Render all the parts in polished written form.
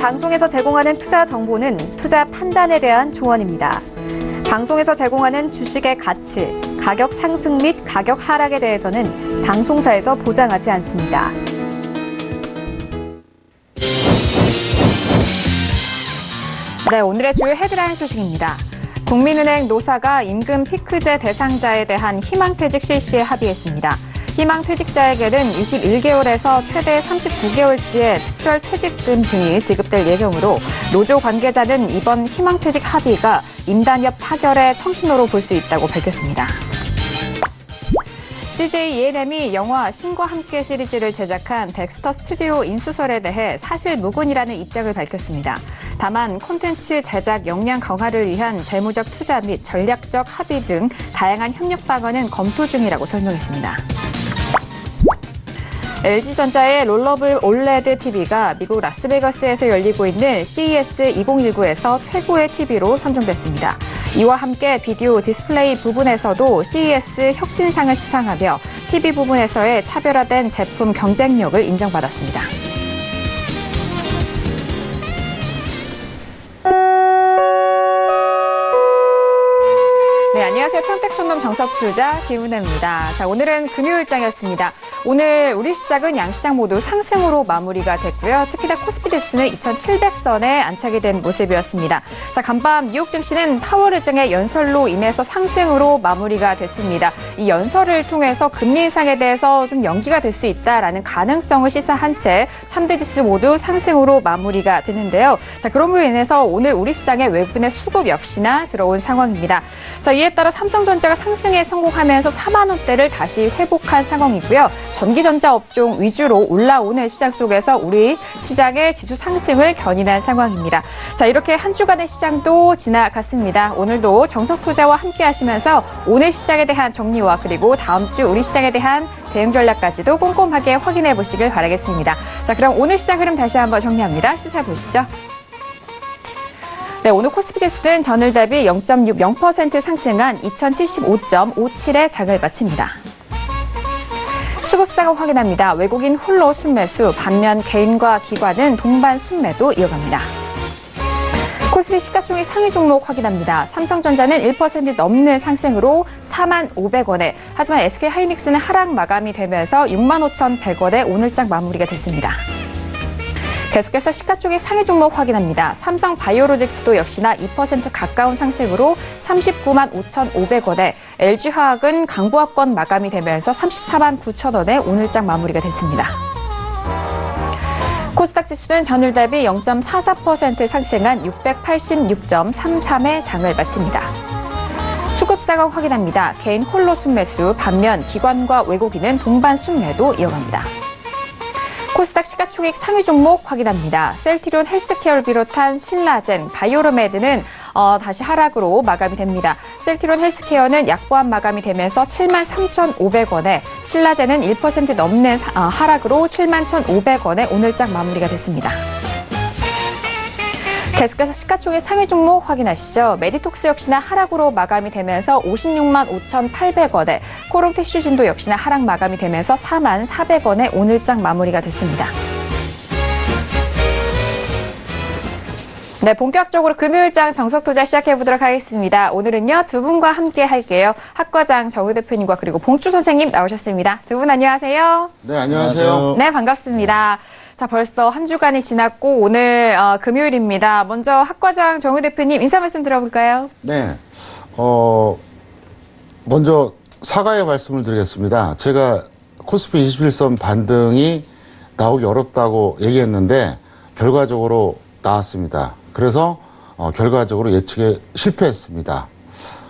방송에서 제공하는 투자 정보는 투자 판단에 대한 조언입니다. 방송에서 제공하는 주식의 가치, 가격 상승 및 가격 하락에 대해서는 방송사에서 보장하지 않습니다. 네, 오늘의 주요 헤드라인 소식입니다. 국민은행 노사가 임금 피크제 대상자에 대한 희망퇴직 실시에 합의했습니다. 희망퇴직자에게는 21개월에서 최대 39개월치의 특별퇴직금 등이 지급될 예정으로 노조 관계자는 이번 희망퇴직 합의가 임단협 타결의 청신호로 볼 수 있다고 밝혔습니다. CJ ENM이 영화 신과 함께 시리즈를 제작한 덱스터 스튜디오 인수설에 대해 사실무근이라는 입장을 밝혔습니다. 다만 콘텐츠 제작 역량 강화를 위한 재무적 투자 및 전략적 합의 등 다양한 협력 방안은 검토 중이라고 설명했습니다. LG전자의 롤러블 올레드 TV가 미국 라스베가스에서 열리고 있는 CES 2019에서 최고의 TV로 선정됐습니다. 이와 함께 비디오 디스플레이 부분에서도 CES 혁신상을 수상하며 TV 부분에서의 차별화된 제품 경쟁력을 인정받았습니다. 네, 안녕하세요. 평택촌놈 정석투자 김은혜입니다. 자, 오늘은 금요일장이었습니다. 오늘 우리 시장은 양시장 모두 상승으로 마무리가 됐고요. 특히나 코스피 지수는 2,700선에 안착이 된 모습이었습니다. 자, 간밤 뉴욕 증시는 파월 의장의 연설로 인해서 상승으로 마무리가 됐습니다. 이 연설을 통해서 금리 인상에 대해서 좀 연기가 될 수 있다라는 가능성을 시사한 채 3대 지수 모두 상승으로 마무리가 됐는데요. 자, 그럼으로 인해서 오늘 우리 시장의 외국인의 수급 역시나 들어온 상황입니다. 자, 이에 따라 삼성전자가 상승에 성공하면서 4만 원대를 다시 회복한 상황이고요. 전기전자 업종 위주로 올라오는 시장 속에서 우리 시장의 지수 상승을 견인한 상황입니다. 자, 이렇게 한 주간의 시장도 지나갔습니다. 오늘도 정석투자와 함께 하시면서 오늘 시장에 대한 정리와 그리고 다음 주 우리 시장에 대한 대응 전략까지도 꼼꼼하게 확인해 보시길 바라겠습니다. 자, 그럼 오늘 시장 흐름 다시 한번 정리합니다. 시사 보시죠. 네, 오늘 코스피 지수는 전일 대비 0.60% 상승한 2075.57의 장을 마칩니다. 수급 상황 확인합니다. 외국인 홀로 순매수, 반면 개인과 기관은 동반 순매도 이어갑니다. 코스피 시가총액 상위 종목 확인합니다. 삼성전자는 1% 넘는 상승으로 4만 500원에, 하지만 SK하이닉스는 하락 마감이 되면서 6만 5,100원에 오늘장 마무리가 됐습니다. 계속해서 시가총액 상위 종목 확인합니다. 삼성바이오로직스도 역시나 2% 가까운 상승으로 39만 5,500원에, LG화학은 강보합권 마감이 되면서 34만 9천원에 오늘장 마무리가 됐습니다. 코스닥 지수는 전일 대비 0.44% 상승한 686.33의 장을 마칩니다. 수급 상황 확인합니다. 개인 홀로 순매수, 반면 기관과 외국인은 동반 순매도 이어갑니다. 코스닥 시가총액 상위 종목 확인합니다. 셀트리온 헬스케어를 비롯한 신라젠, 바이오로메드는 다시 하락으로 마감이 됩니다. 셀트리온 헬스케어는 약보합 마감이 되면서 7만 3,500원에, 신라젠은 1% 넘는 하락으로 7만 1,500원에 오늘장 마무리가 됐습니다. 계속해서 시가총액 상위 종목 확인하시죠. 메디톡스 역시나 하락으로 마감이 되면서 56만 5,800원에, 코롱 티슈진도 역시나 하락 마감이 되면서 4만 400원에 오늘장 마무리가 됐습니다. 네, 본격적으로 금요일장 정석투자 시작해보도록 하겠습니다. 오늘은요, 두 분과 함께 할게요. 학과장 정우 대표님과 그리고 봉주 선생님 나오셨습니다. 두 분 안녕하세요. 네, 안녕하세요. 네, 반갑습니다. 자, 벌써 한 주간이 지났고 오늘 금요일입니다. 먼저 학과장 정우 대표님 인사 말씀 들어볼까요? 네, 먼저 사과의 말씀을 드리겠습니다. 제가 코스피 21선 반등이 나오기 어렵다고 얘기했는데 결과적으로 나왔습니다. 그래서 결과적으로 예측에 실패했습니다.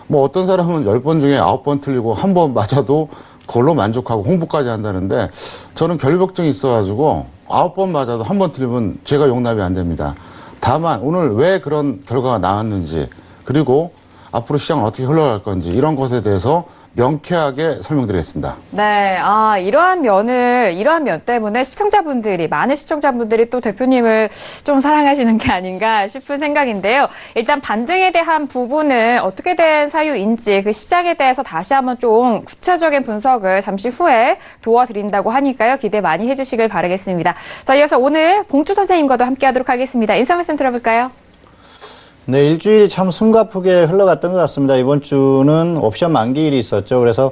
뭐 어떤 사람은 10번 중에 9번 틀리고 1번 맞아도 그걸로 만족하고 홍보까지 한다는데 저는 결벽증이 있어가지고 9번 맞아도 1번 틀리면 제가 용납이 안 됩니다. 다만 오늘 왜 그런 결과가 나왔는지, 그리고 앞으로 시장은 어떻게 흘러갈 건지, 이런 것에 대해서 명쾌하게 설명드리겠습니다. 네, 이러한 면 때문에 많은 시청자분들이 또 대표님을 좀 사랑하시는 게 아닌가 싶은 생각인데요. 일단 반등에 대한 부분은 어떻게 된 사유인지 그 시장에 대해서 다시 한번 좀 구체적인 분석을 잠시 후에 도와드린다고 하니까요. 기대 많이 해주시길 바라겠습니다. 자, 이어서 오늘 봉주 선생님과도 함께 하도록 하겠습니다. 인사 말씀 들어볼까요? 네, 일주일이 참 숨가쁘게 흘러갔던 것 같습니다. 이번 주는 옵션 만기일이 있었죠. 그래서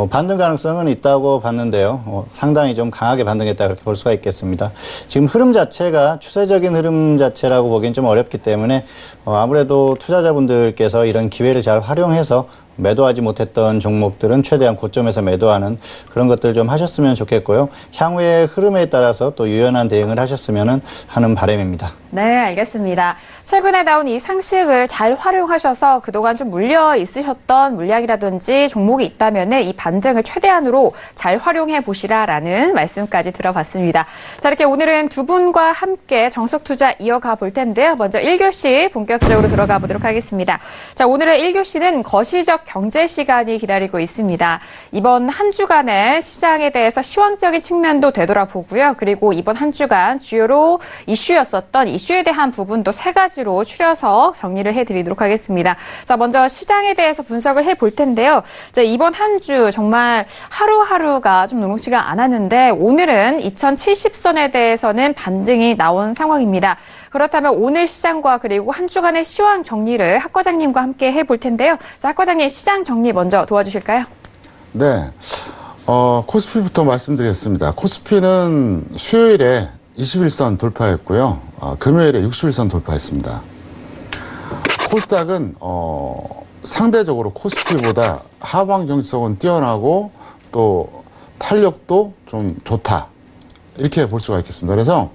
반등 가능성은 있다고 봤는데요. 상당히 좀 강하게 반등했다 그렇게 볼 수가 있겠습니다. 지금 흐름 자체가 추세적인 흐름 자체라고 보기엔 좀 어렵기 때문에 아무래도 투자자분들께서 이런 기회를 잘 활용해서 매도하지 못했던 종목들은 최대한 고점에서 매도하는 그런 것들을 좀 하셨으면 좋겠고요. 향후의 흐름에 따라서 또 유연한 대응을 하셨으면 하는 바람입니다. 네, 알겠습니다. 최근에 나온 이 상승을 잘 활용하셔서 그동안 좀 물려 있으셨던 물량이라든지 종목이 있다면 이 반등을 최대한으로 잘 활용해 보시라라는 말씀까지 들어봤습니다. 자, 이렇게 오늘은 두 분과 함께 정석 투자 이어가 볼 텐데요. 먼저 1교시 본격적으로 들어가 보도록 하겠습니다. 자, 오늘의 1교시는 거시적 경제 시간이 기다리고 있습니다. 이번 한 주간의 시장에 대해서 시황적인 측면도 되돌아보고요. 그리고 이번 한 주간 주요로 이슈였었던 이슈에 대한 부분도 세 가지로 추려서 정리를 해드리도록 하겠습니다. 자, 먼저 시장에 대해서 분석을 해볼 텐데요. 자, 이번 한 주 정말 하루하루가 좀 녹록지가 않았는데 오늘은 2070선에 대해서는 반등이 나온 상황입니다. 그렇다면 오늘 시장과 그리고 한 주간의 시황 정리를 학 과장님과 함께 해볼 텐데요. 자, 학 과장님 시장 정리 먼저 도와주실까요? 네, 코스피부터 말씀드리겠습니다. 코스피는 수요일에 21선 돌파했고요. 금요일에 61선 돌파했습니다. 코스닥은 상대적으로 코스피보다 하방 경직성은 뛰어나고 또 탄력도 좀 좋다. 이렇게 볼 수가 있겠습니다. 그래서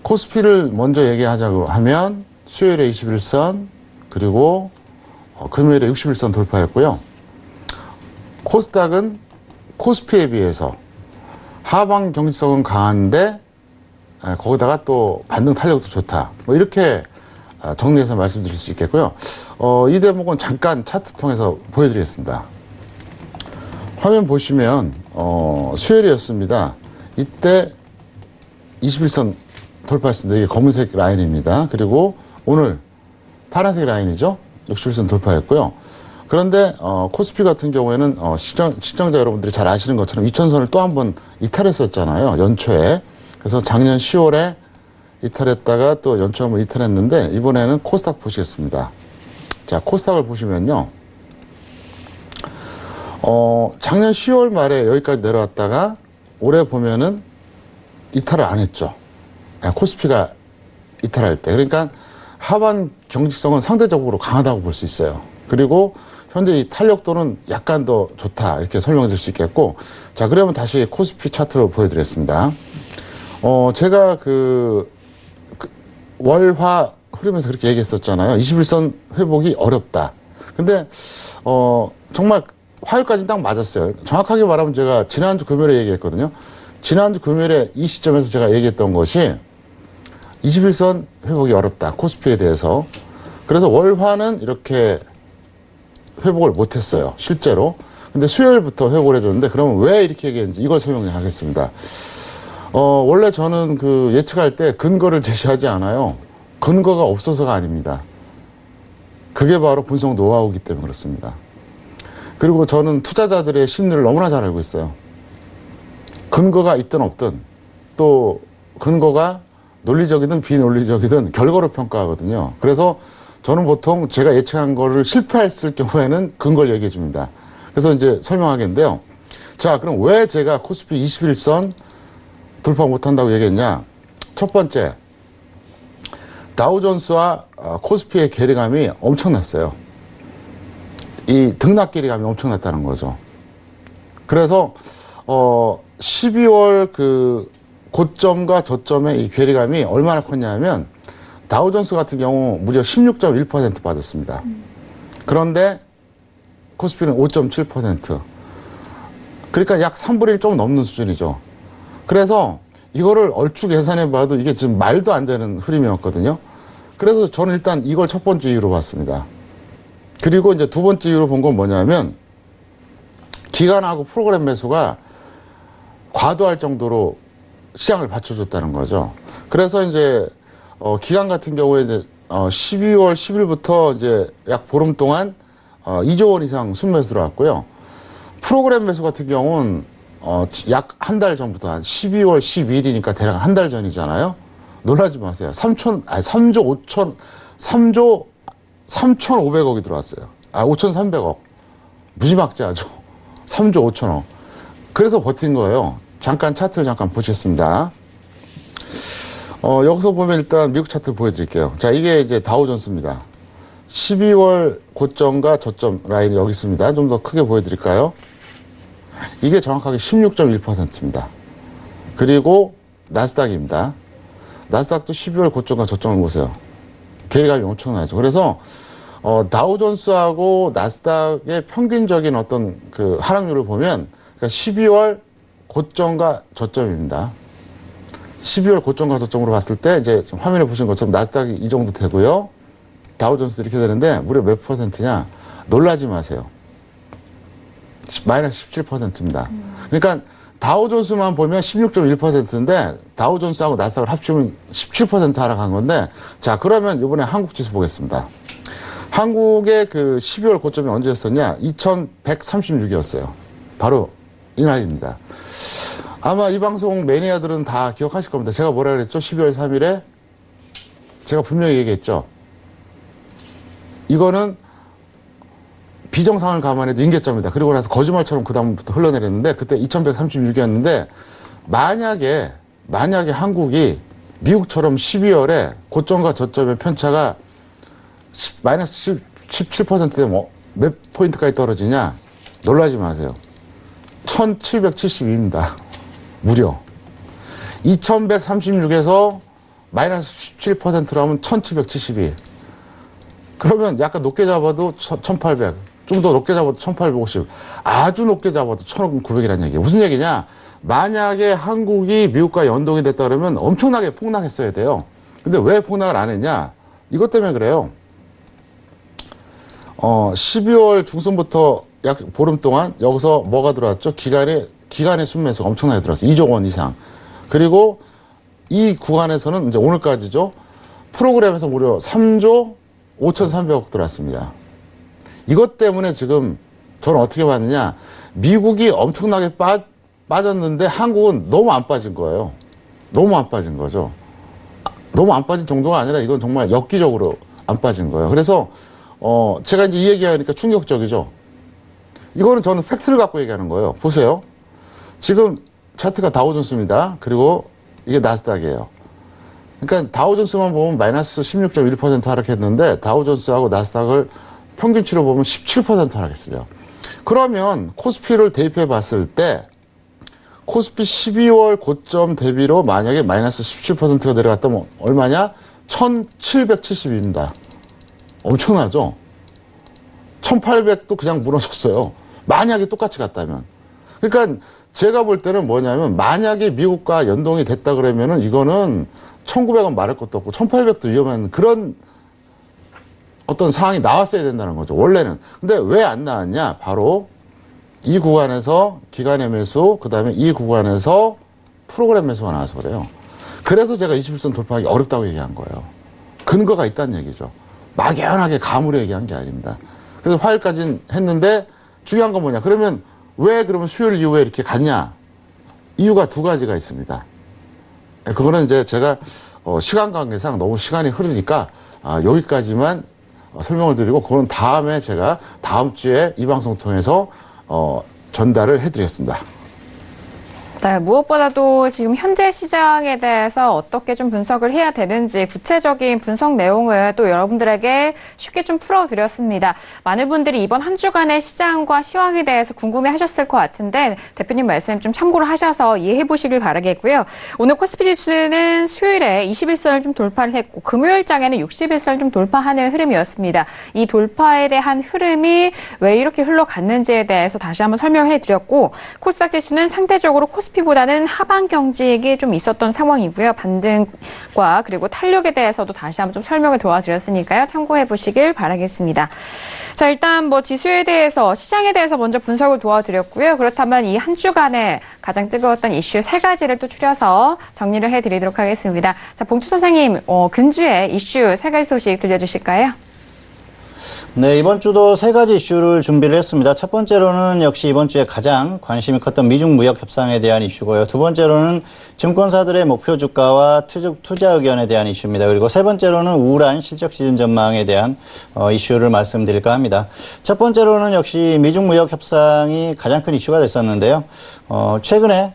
코스피를 먼저 얘기하자고 하면 수요일에 21선 그리고 금요일에 61선 돌파했고요. 코스닥은 코스피에 비해서 하방 경직성은 강한데 거기다가 또 반등 탄력도 좋다. 뭐 이렇게 정리해서 말씀드릴 수 있겠고요. 이 대목은 잠깐 차트 통해서 보여드리겠습니다. 화면 보시면 수요일이었습니다. 이때 21선 돌파했습니다. 이게 검은색 라인입니다. 그리고 오늘 파란색 라인이죠. 61선 돌파했고요. 그런데 코스피 같은 경우에는 시청자 여러분들이 잘 아시는 것처럼 2000선을 또 한 번 이탈했었잖아요. 연초에. 그래서 작년 10월에 이탈했다가 또 연초 한번 이탈했는데 이번에는 코스닥 보시겠습니다. 자, 코스닥을 보시면요. 작년 10월 말에 여기까지 내려왔다가 올해 보면은 이탈을 안 했죠. 코스피가 이탈할 때. 그러니까 하반 경직성은 상대적으로 강하다고 볼 수 있어요. 그리고 현재 이 탄력도는 약간 더 좋다. 이렇게 설명드릴 수 있겠고. 자, 그러면 다시 코스피 차트로 보여드리겠습니다. 제가 월화 흐르면서 그렇게 얘기했었잖아요. 21선 회복이 어렵다. 근데, 정말 화요일까지는 딱 맞았어요. 정확하게 말하면 제가 지난주 금요일에 얘기했거든요. 지난주 금요일에 이 시점에서 제가 얘기했던 것이 21선 회복이 어렵다. 코스피에 대해서. 그래서 월화는 이렇게 회복을 못했어요. 실제로. 근데 수요일부터 회복을 해줬는데 그러면 왜 이렇게 얘기했는지 이걸 설명하겠습니다. 원래 저는 예측할 때 근거를 제시하지 않아요. 근거가 없어서가 아닙니다. 그게 바로 분석 노하우이기 때문에 그렇습니다. 그리고 저는 투자자들의 심리를 너무나 잘 알고 있어요. 근거가 있든 없든 또 근거가 논리적이든 비논리적이든 결과로 평가하거든요. 그래서 저는 보통 제가 예측한 거를 실패했을 경우에는 근거를 얘기해 줍니다. 그래서 이제 설명하겠는데요. 자, 그럼 왜 제가 코스피 21선 돌파 못한다고 얘기했냐? 첫 번째, 다우존스와 코스피의 괴리감이 엄청났어요. 이 등락 괴리감이 엄청났다는 거죠. 그래서 12월 고점과 저점의 이 괴리감이 얼마나 컸냐면 다우존스 같은 경우 무려 16.1% 빠졌습니다. 그런데 코스피는 5.7%. 그러니까 약 3분의 1 좀 넘는 수준이죠. 그래서 이거를 얼추 계산해 봐도 이게 지금 말도 안 되는 흐름이었거든요. 그래서 저는 일단 이걸 첫 번째 이유로 봤습니다. 그리고 이제 두 번째 이유로 본 건 뭐냐면 기간하고 프로그램 매수가 과도할 정도로 시장을 받쳐줬다는 거죠. 그래서 이제 기간 같은 경우에 이제 12월 10일부터 이제 약 보름 동안 2조 원 이상 순매수 들어왔고요. 프로그램 매수 같은 경우는 약 한 달 전부터 한 12월 12일이니까 대략 한 달 전이잖아요. 놀라지 마세요. 3조 3,500억이 들어왔어요. 5,300억. 무지막지하죠. 3조 5천억. 그래서 버틴 거예요. 잠깐 차트를 잠깐 보시겠습니다. 여기서 보면 일단 미국 차트 보여드릴게요. 자, 이게 이제 다우존스입니다. 12월 고점과 저점 라인이 여기 있습니다. 좀 더 크게 보여드릴까요? 이게 정확하게 16.1%입니다. 그리고 나스닥입니다. 나스닥도 12월 고점과 저점을 보세요. 괴리감이 엄청나죠. 그래서 다우존스하고 나스닥의 평균적인 어떤 그 하락률을 보면 그러니까 12월 고점과 저점입니다. 12월 고점과 저점으로 봤을 때 이제 지금 화면에 보신 것처럼 나스닥이 이 정도 되고요. 다우존스 이렇게 되는데 무려 몇 퍼센트냐? 놀라지 마세요. 마이너스 17%입니다. 그러니까 다우존스만 보면 16.1%인데 다우존스하고 나스닥을 합치면 17% 하락한 건데 자, 그러면 이번에 한국 지수 보겠습니다. 한국의 그 12월 고점이 언제였었냐? 2136이었어요. 바로 이날입니다. 아마 이 방송 매니아들은 다 기억하실 겁니다. 제가 뭐라 그랬죠? 12월 3일에 제가 분명히 얘기했죠. 이거는 비정상을 감안해도 임계점이다. 그리고 나서 거짓말처럼 그 다음부터 흘러내렸는데 그때 2136이었는데 만약에 한국이 미국처럼 12월에 고점과 저점의 편차가 마이너스 17%대 몇 포인트까지 떨어지냐? 놀라지 마세요. 1772입니다. 무려. 2136에서 마이너스 17%라면 1772. 그러면 약간 높게 잡아도 1800. 좀 더 높게 잡아도 1850. 아주 높게 잡아도 1900이라는 얘기예요. 무슨 얘기냐? 만약에 한국이 미국과 연동이 됐다 그러면 엄청나게 폭락했어야 돼요. 근데 왜 폭락을 안 했냐? 이것 때문에 그래요. 12월 중순부터 약 보름 동안 여기서 뭐가 들어왔죠? 기간의 순매수가 엄청나게 들어왔어요. 2조 원 이상. 그리고 이 구간에서는 이제 오늘까지죠. 프로그램에서 무려 3조 5,300억 들어왔습니다. 이것 때문에 지금 저는 어떻게 봤느냐. 미국이 엄청나게 빠졌는데 한국은 너무 안 빠진 거예요. 너무 안 빠진 거죠. 너무 안 빠진 정도가 아니라 이건 정말 엽기적으로 안 빠진 거예요. 그래서 제가 이제 이 얘기하니까 충격적이죠. 이거는 저는 팩트를 갖고 얘기하는 거예요. 보세요. 지금 차트가 다우존스입니다. 그리고 이게 나스닥이에요. 그러니까 다우존스만 보면 마이너스 16.1% 하락했는데 다우존스하고 나스닥을 평균치로 보면 17% 하락했어요. 그러면 코스피를 대입해 봤을 때 코스피 12월 고점 대비로 만약에 마이너스 17%가 내려갔다면 얼마냐? 1772입니다. 엄청나죠? 1800도 그냥 무너졌어요. 만약에 똑같이 갔다면. 그러니까 제가 볼 때는 뭐냐면 만약에 미국과 연동이 됐다 그러면은 이거는 1900원 말할 것도 없고 1800도 위험한 그런 어떤 상황이 나왔어야 된다는 거죠. 원래는. 근데 왜 안 나왔냐? 바로 이 구간에서 기간의 매수, 그 다음에 이 구간에서 프로그램 매수가 나와서 그래요. 그래서 제가 21선 돌파하기 어렵다고 얘기한 거예요. 근거가 있다는 얘기죠. 막연하게 감으로 얘기한 게 아닙니다. 그래서 화요일까지는 했는데 중요한 건 뭐냐. 그러면 왜 그러면 수요일 이후에 이렇게 갔냐. 이유가 두 가지가 있습니다. 그거는 이제 제가 시간 관계상 너무 시간이 흐르니까 여기까지만 설명을 드리고 그건 다음에 제가 다음 주에 이 방송 통해서 전달을 해드리겠습니다. 네, 무엇보다도 지금 현재 시장에 대해서 어떻게 좀 분석을 해야 되는지 구체적인 분석 내용을 또 여러분들에게 쉽게 좀 풀어드렸습니다. 많은 분들이 이번 한 주간의 시장과 시황에 대해서 궁금해하셨을 것 같은데 대표님 말씀 좀 참고를 하셔서 이해해 보시길 바라겠고요. 오늘 코스피 지수는 수요일에 21선을 좀 돌파를 했고 금요일장에는 61선을 좀 돌파하는 흐름이었습니다. 이 돌파에 대한 흐름이 왜 이렇게 흘러갔는지에 대해서 다시 한번 설명해 드렸고 코스닥 지수는 상대적으로 코스피 코스피보다는 하방 경직이 좀 있었던 상황이고요. 반등과 그리고 탄력에 대해서도 다시 한번 좀 설명을 도와드렸으니까요. 참고해 보시길 바라겠습니다. 자, 일단 뭐 지수에 대해서, 시장에 대해서 먼저 분석을 도와드렸고요. 그렇다면 이 한 주간에 가장 뜨거웠던 이슈 3가지를 또 추려서 정리를 해드리도록 하겠습니다. 자, 봉추 선생님, 근주의 이슈 3가지 소식 들려주실까요? 네, 이번 주도 3가지 이슈를 준비를 했습니다. 첫 번째로는 역시 이번 주에 가장 관심이 컸던 미중 무역 협상에 대한 이슈고요. 두 번째로는 증권사들의 목표 주가와 투자 의견에 대한 이슈입니다. 그리고 세 번째로는 우울한 실적 시즌 전망에 대한 이슈를 말씀드릴까 합니다. 첫 번째로는 역시 미중 무역 협상이 가장 큰 이슈가 됐었는데요. 최근에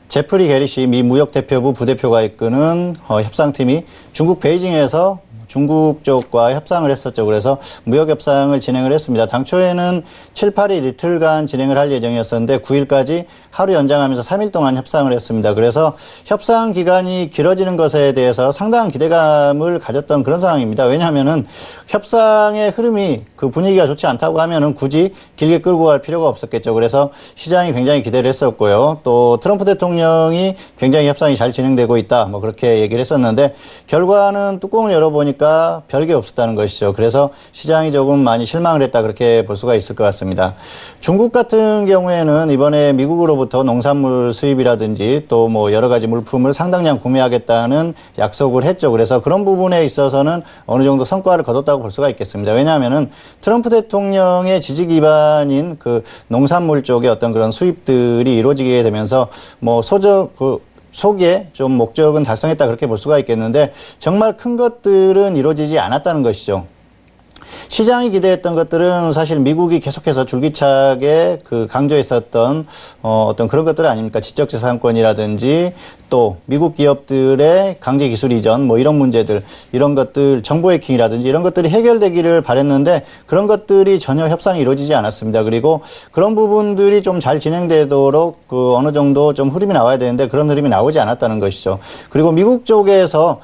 제프리 게리시 미 무역대표부 부대표가 이끄는 협상팀이 중국 베이징에서 중국 쪽과 협상을 했었죠. 그래서 무역 협상을 진행을 했습니다. 당초에는 7, 8일 이틀간 진행을 할 예정이었었는데 9일까지 하루 연장하면서 3일 동안 협상을 했습니다. 그래서 협상 기간이 길어지는 것에 대해서 상당한 기대감을 가졌던 그런 상황입니다. 왜냐하면은 협상의 흐름이 그 분위기가 좋지 않다고 하면은 굳이 길게 끌고 갈 필요가 없었겠죠. 그래서 시장이 굉장히 기대를 했었고요. 또 트럼프 대통령이 굉장히 협상이 잘 진행되고 있다. 뭐 그렇게 얘기를 했었는데 결과는 뚜껑을 열어보니까 별게 없었다는 것이죠. 그래서 시장이 조금 많이 실망을 했다. 그렇게 볼 수가 있을 것 같습니다. 중국 같은 경우에는 이번에 미국으로부터 농산물 수입이라든지 또 뭐 여러 가지 물품을 상당량 구매하겠다는 약속을 했죠. 그래서 그런 부분에 있어서는 어느 정도 성과를 거뒀다고 볼 수가 있겠습니다. 왜냐하면은 트럼프 대통령의 지지 기반인 그 농산물 쪽의 어떤 그런 수입들이 이루어지게 되면서 뭐 속에 좀 목적은 달성했다 그렇게 볼 수가 있겠는데 정말 큰 것들은 이루어지지 않았다는 것이죠. 시장이 기대했던 것들은 사실 미국이 계속해서 줄기차게 강조했었던 어떤 그런 것들 아닙니까? 지적재산권이라든지 또 미국 기업들의 강제 기술 이전 뭐 이런 문제들, 이런 것들, 정보 해킹이라든지 이런 것들이 해결되기를 바랬는데 그런 것들이 전혀 협상이 이루어지지 않았습니다. 그리고 그런 부분들이 좀 잘 진행되도록 어느 정도 좀 흐름이 나와야 되는데 그런 흐름이 나오지 않았다는 것이죠. 그리고 미국 쪽에서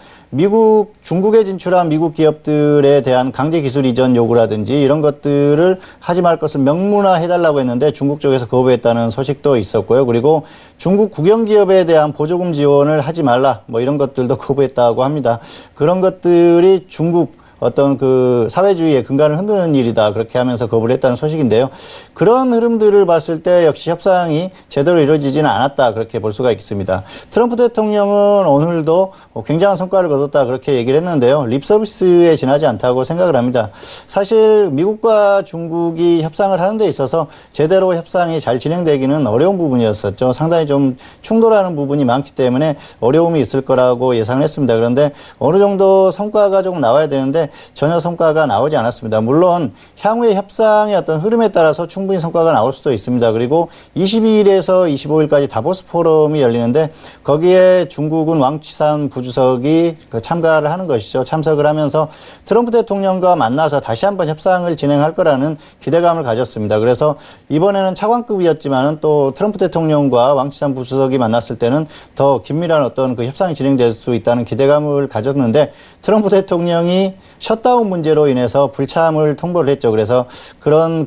중국에 진출한 미국 기업들에 대한 강제 기술 이전 요구라든지 이런 것들을 하지 말 것을 명문화해달라고 했는데 중국 쪽에서 거부했다는 소식도 있었고요. 그리고 중국 국영 기업에 대한 보조금 지원을 하지 말라 뭐 이런 것들도 거부했다고 합니다. 그런 것들이 중국 어떤 사회주의의 근간을 흔드는 일이다. 그렇게 하면서 거부를 했다는 소식인데요. 그런 흐름들을 봤을 때 역시 협상이 제대로 이루어지지는 않았다. 그렇게 볼 수가 있습니다. 트럼프 대통령은 오늘도 굉장한 성과를 거뒀다. 그렇게 얘기를 했는데요. 립 서비스에 지나지 않다고 생각을 합니다. 사실 미국과 중국이 협상을 하는 데 있어서 제대로 협상이 잘 진행되기는 어려운 부분이었었죠. 상당히 좀 충돌하는 부분이 많기 때문에 어려움이 있을 거라고 예상을 했습니다. 그런데 어느 정도 성과가 좀 나와야 되는데 전혀 성과가 나오지 않았습니다. 물론 향후의 협상의 어떤 흐름에 따라서 충분히 성과가 나올 수도 있습니다. 그리고 22일에서 25일까지 다보스 포럼이 열리는데 거기에 중국은 왕岐산 부주석이 참가를 하는 것이죠. 참석을 하면서 트럼프 대통령과 만나서 다시 한번 협상을 진행할 거라는 기대감을 가졌습니다. 그래서 이번에는 차관급이었지만은 또 트럼프 대통령과 왕岐산 부주석이 만났을 때는 더 긴밀한 어떤 협상이 진행될 수 있다는 기대감을 가졌는데 트럼프 대통령이 셧다운 문제로 인해서 불참을 통보를 했죠. 그래서 그런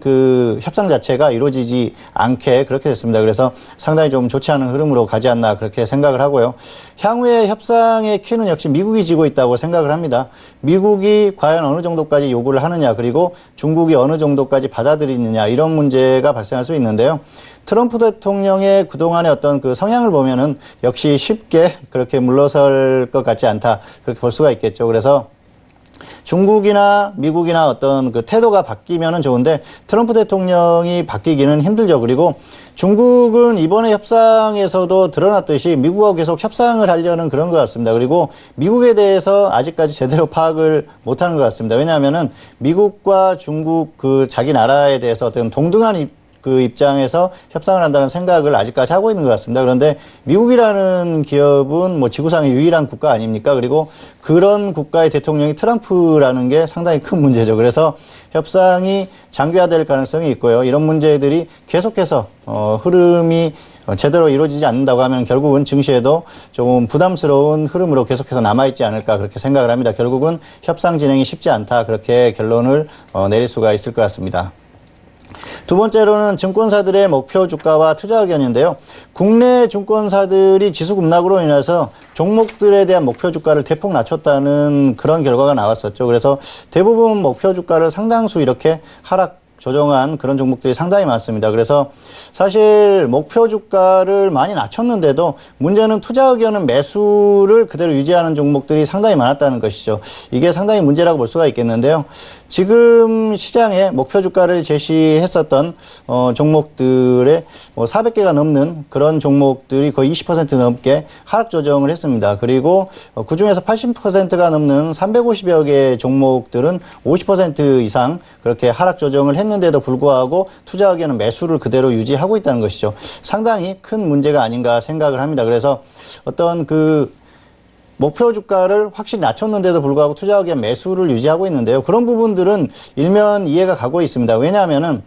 협상 자체가 이루어지지 않게 그렇게 됐습니다. 그래서 상당히 좀 좋지 않은 흐름으로 가지 않나 그렇게 생각을 하고요. 향후의 협상의 키는 역시 미국이 지고 있다고 생각을 합니다. 미국이 과연 어느 정도까지 요구를 하느냐 그리고 중국이 어느 정도까지 받아들이느냐 이런 문제가 발생할 수 있는데요. 트럼프 대통령의 그동안의 어떤 성향을 보면은 역시 쉽게 그렇게 물러설 것 같지 않다 그렇게 볼 수가 있겠죠. 그래서 중국이나 미국이나 어떤 태도가 바뀌면은 좋은데 트럼프 대통령이 바뀌기는 힘들죠. 그리고 중국은 이번에 협상에서도 드러났듯이 미국하고 계속 협상을 하려는 그런 것 같습니다. 그리고 미국에 대해서 아직까지 제대로 파악을 못하는 것 같습니다. 왜냐하면은 미국과 중국 자기 나라에 대해서 어떤 동등한 입장에서 협상을 한다는 생각을 아직까지 하고 있는 것 같습니다. 그런데 미국이라는 기업은 뭐 지구상의 유일한 국가 아닙니까? 그리고 그런 국가의 대통령이 트럼프라는 게 상당히 큰 문제죠. 그래서 협상이 장기화될 가능성이 있고요. 이런 문제들이 계속해서 흐름이 제대로 이루어지지 않는다고 하면 결국은 증시에도 조금 부담스러운 흐름으로 계속해서 남아있지 않을까 그렇게 생각을 합니다. 결국은 협상 진행이 쉽지 않다 그렇게 결론을 내릴 수가 있을 것 같습니다. 두 번째로는 증권사들의 목표 주가와 투자 의견인데요. 국내 증권사들이 지수 급락으로 인해서 종목들에 대한 목표 주가를 대폭 낮췄다는 그런 결과가 나왔었죠. 그래서 대부분 목표 주가를 상당수 이렇게 하락 조정한 그런 종목들이 상당히 많습니다. 그래서 사실 목표 주가를 많이 낮췄는데도 문제는 투자 의견은 매수를 그대로 유지하는 종목들이 상당히 많았다는 것이죠. 이게 상당히 문제라고 볼 수가 있겠는데요. 지금 시장에 목표 주가를 제시했었던 종목들의 400개가 넘는 그런 종목들이 거의 20% 넘게 하락 조정을 했습니다. 그리고 그중에서 80%가 넘는 350여 개의 종목들은 50% 이상 그렇게 하락 조정을 했는데도 불구하고 투자 의견은 매수를 그대로 유지하고 있다는 것이죠. 상당히 큰 문제가 아닌가 생각을 합니다. 그래서 어떤 목표 주가를 확실히 낮췄는데도 불구하고 투자 의견 매수를 유지하고 있는데요. 그런 부분들은 일면 이해가 가고 있습니다. 왜냐하면은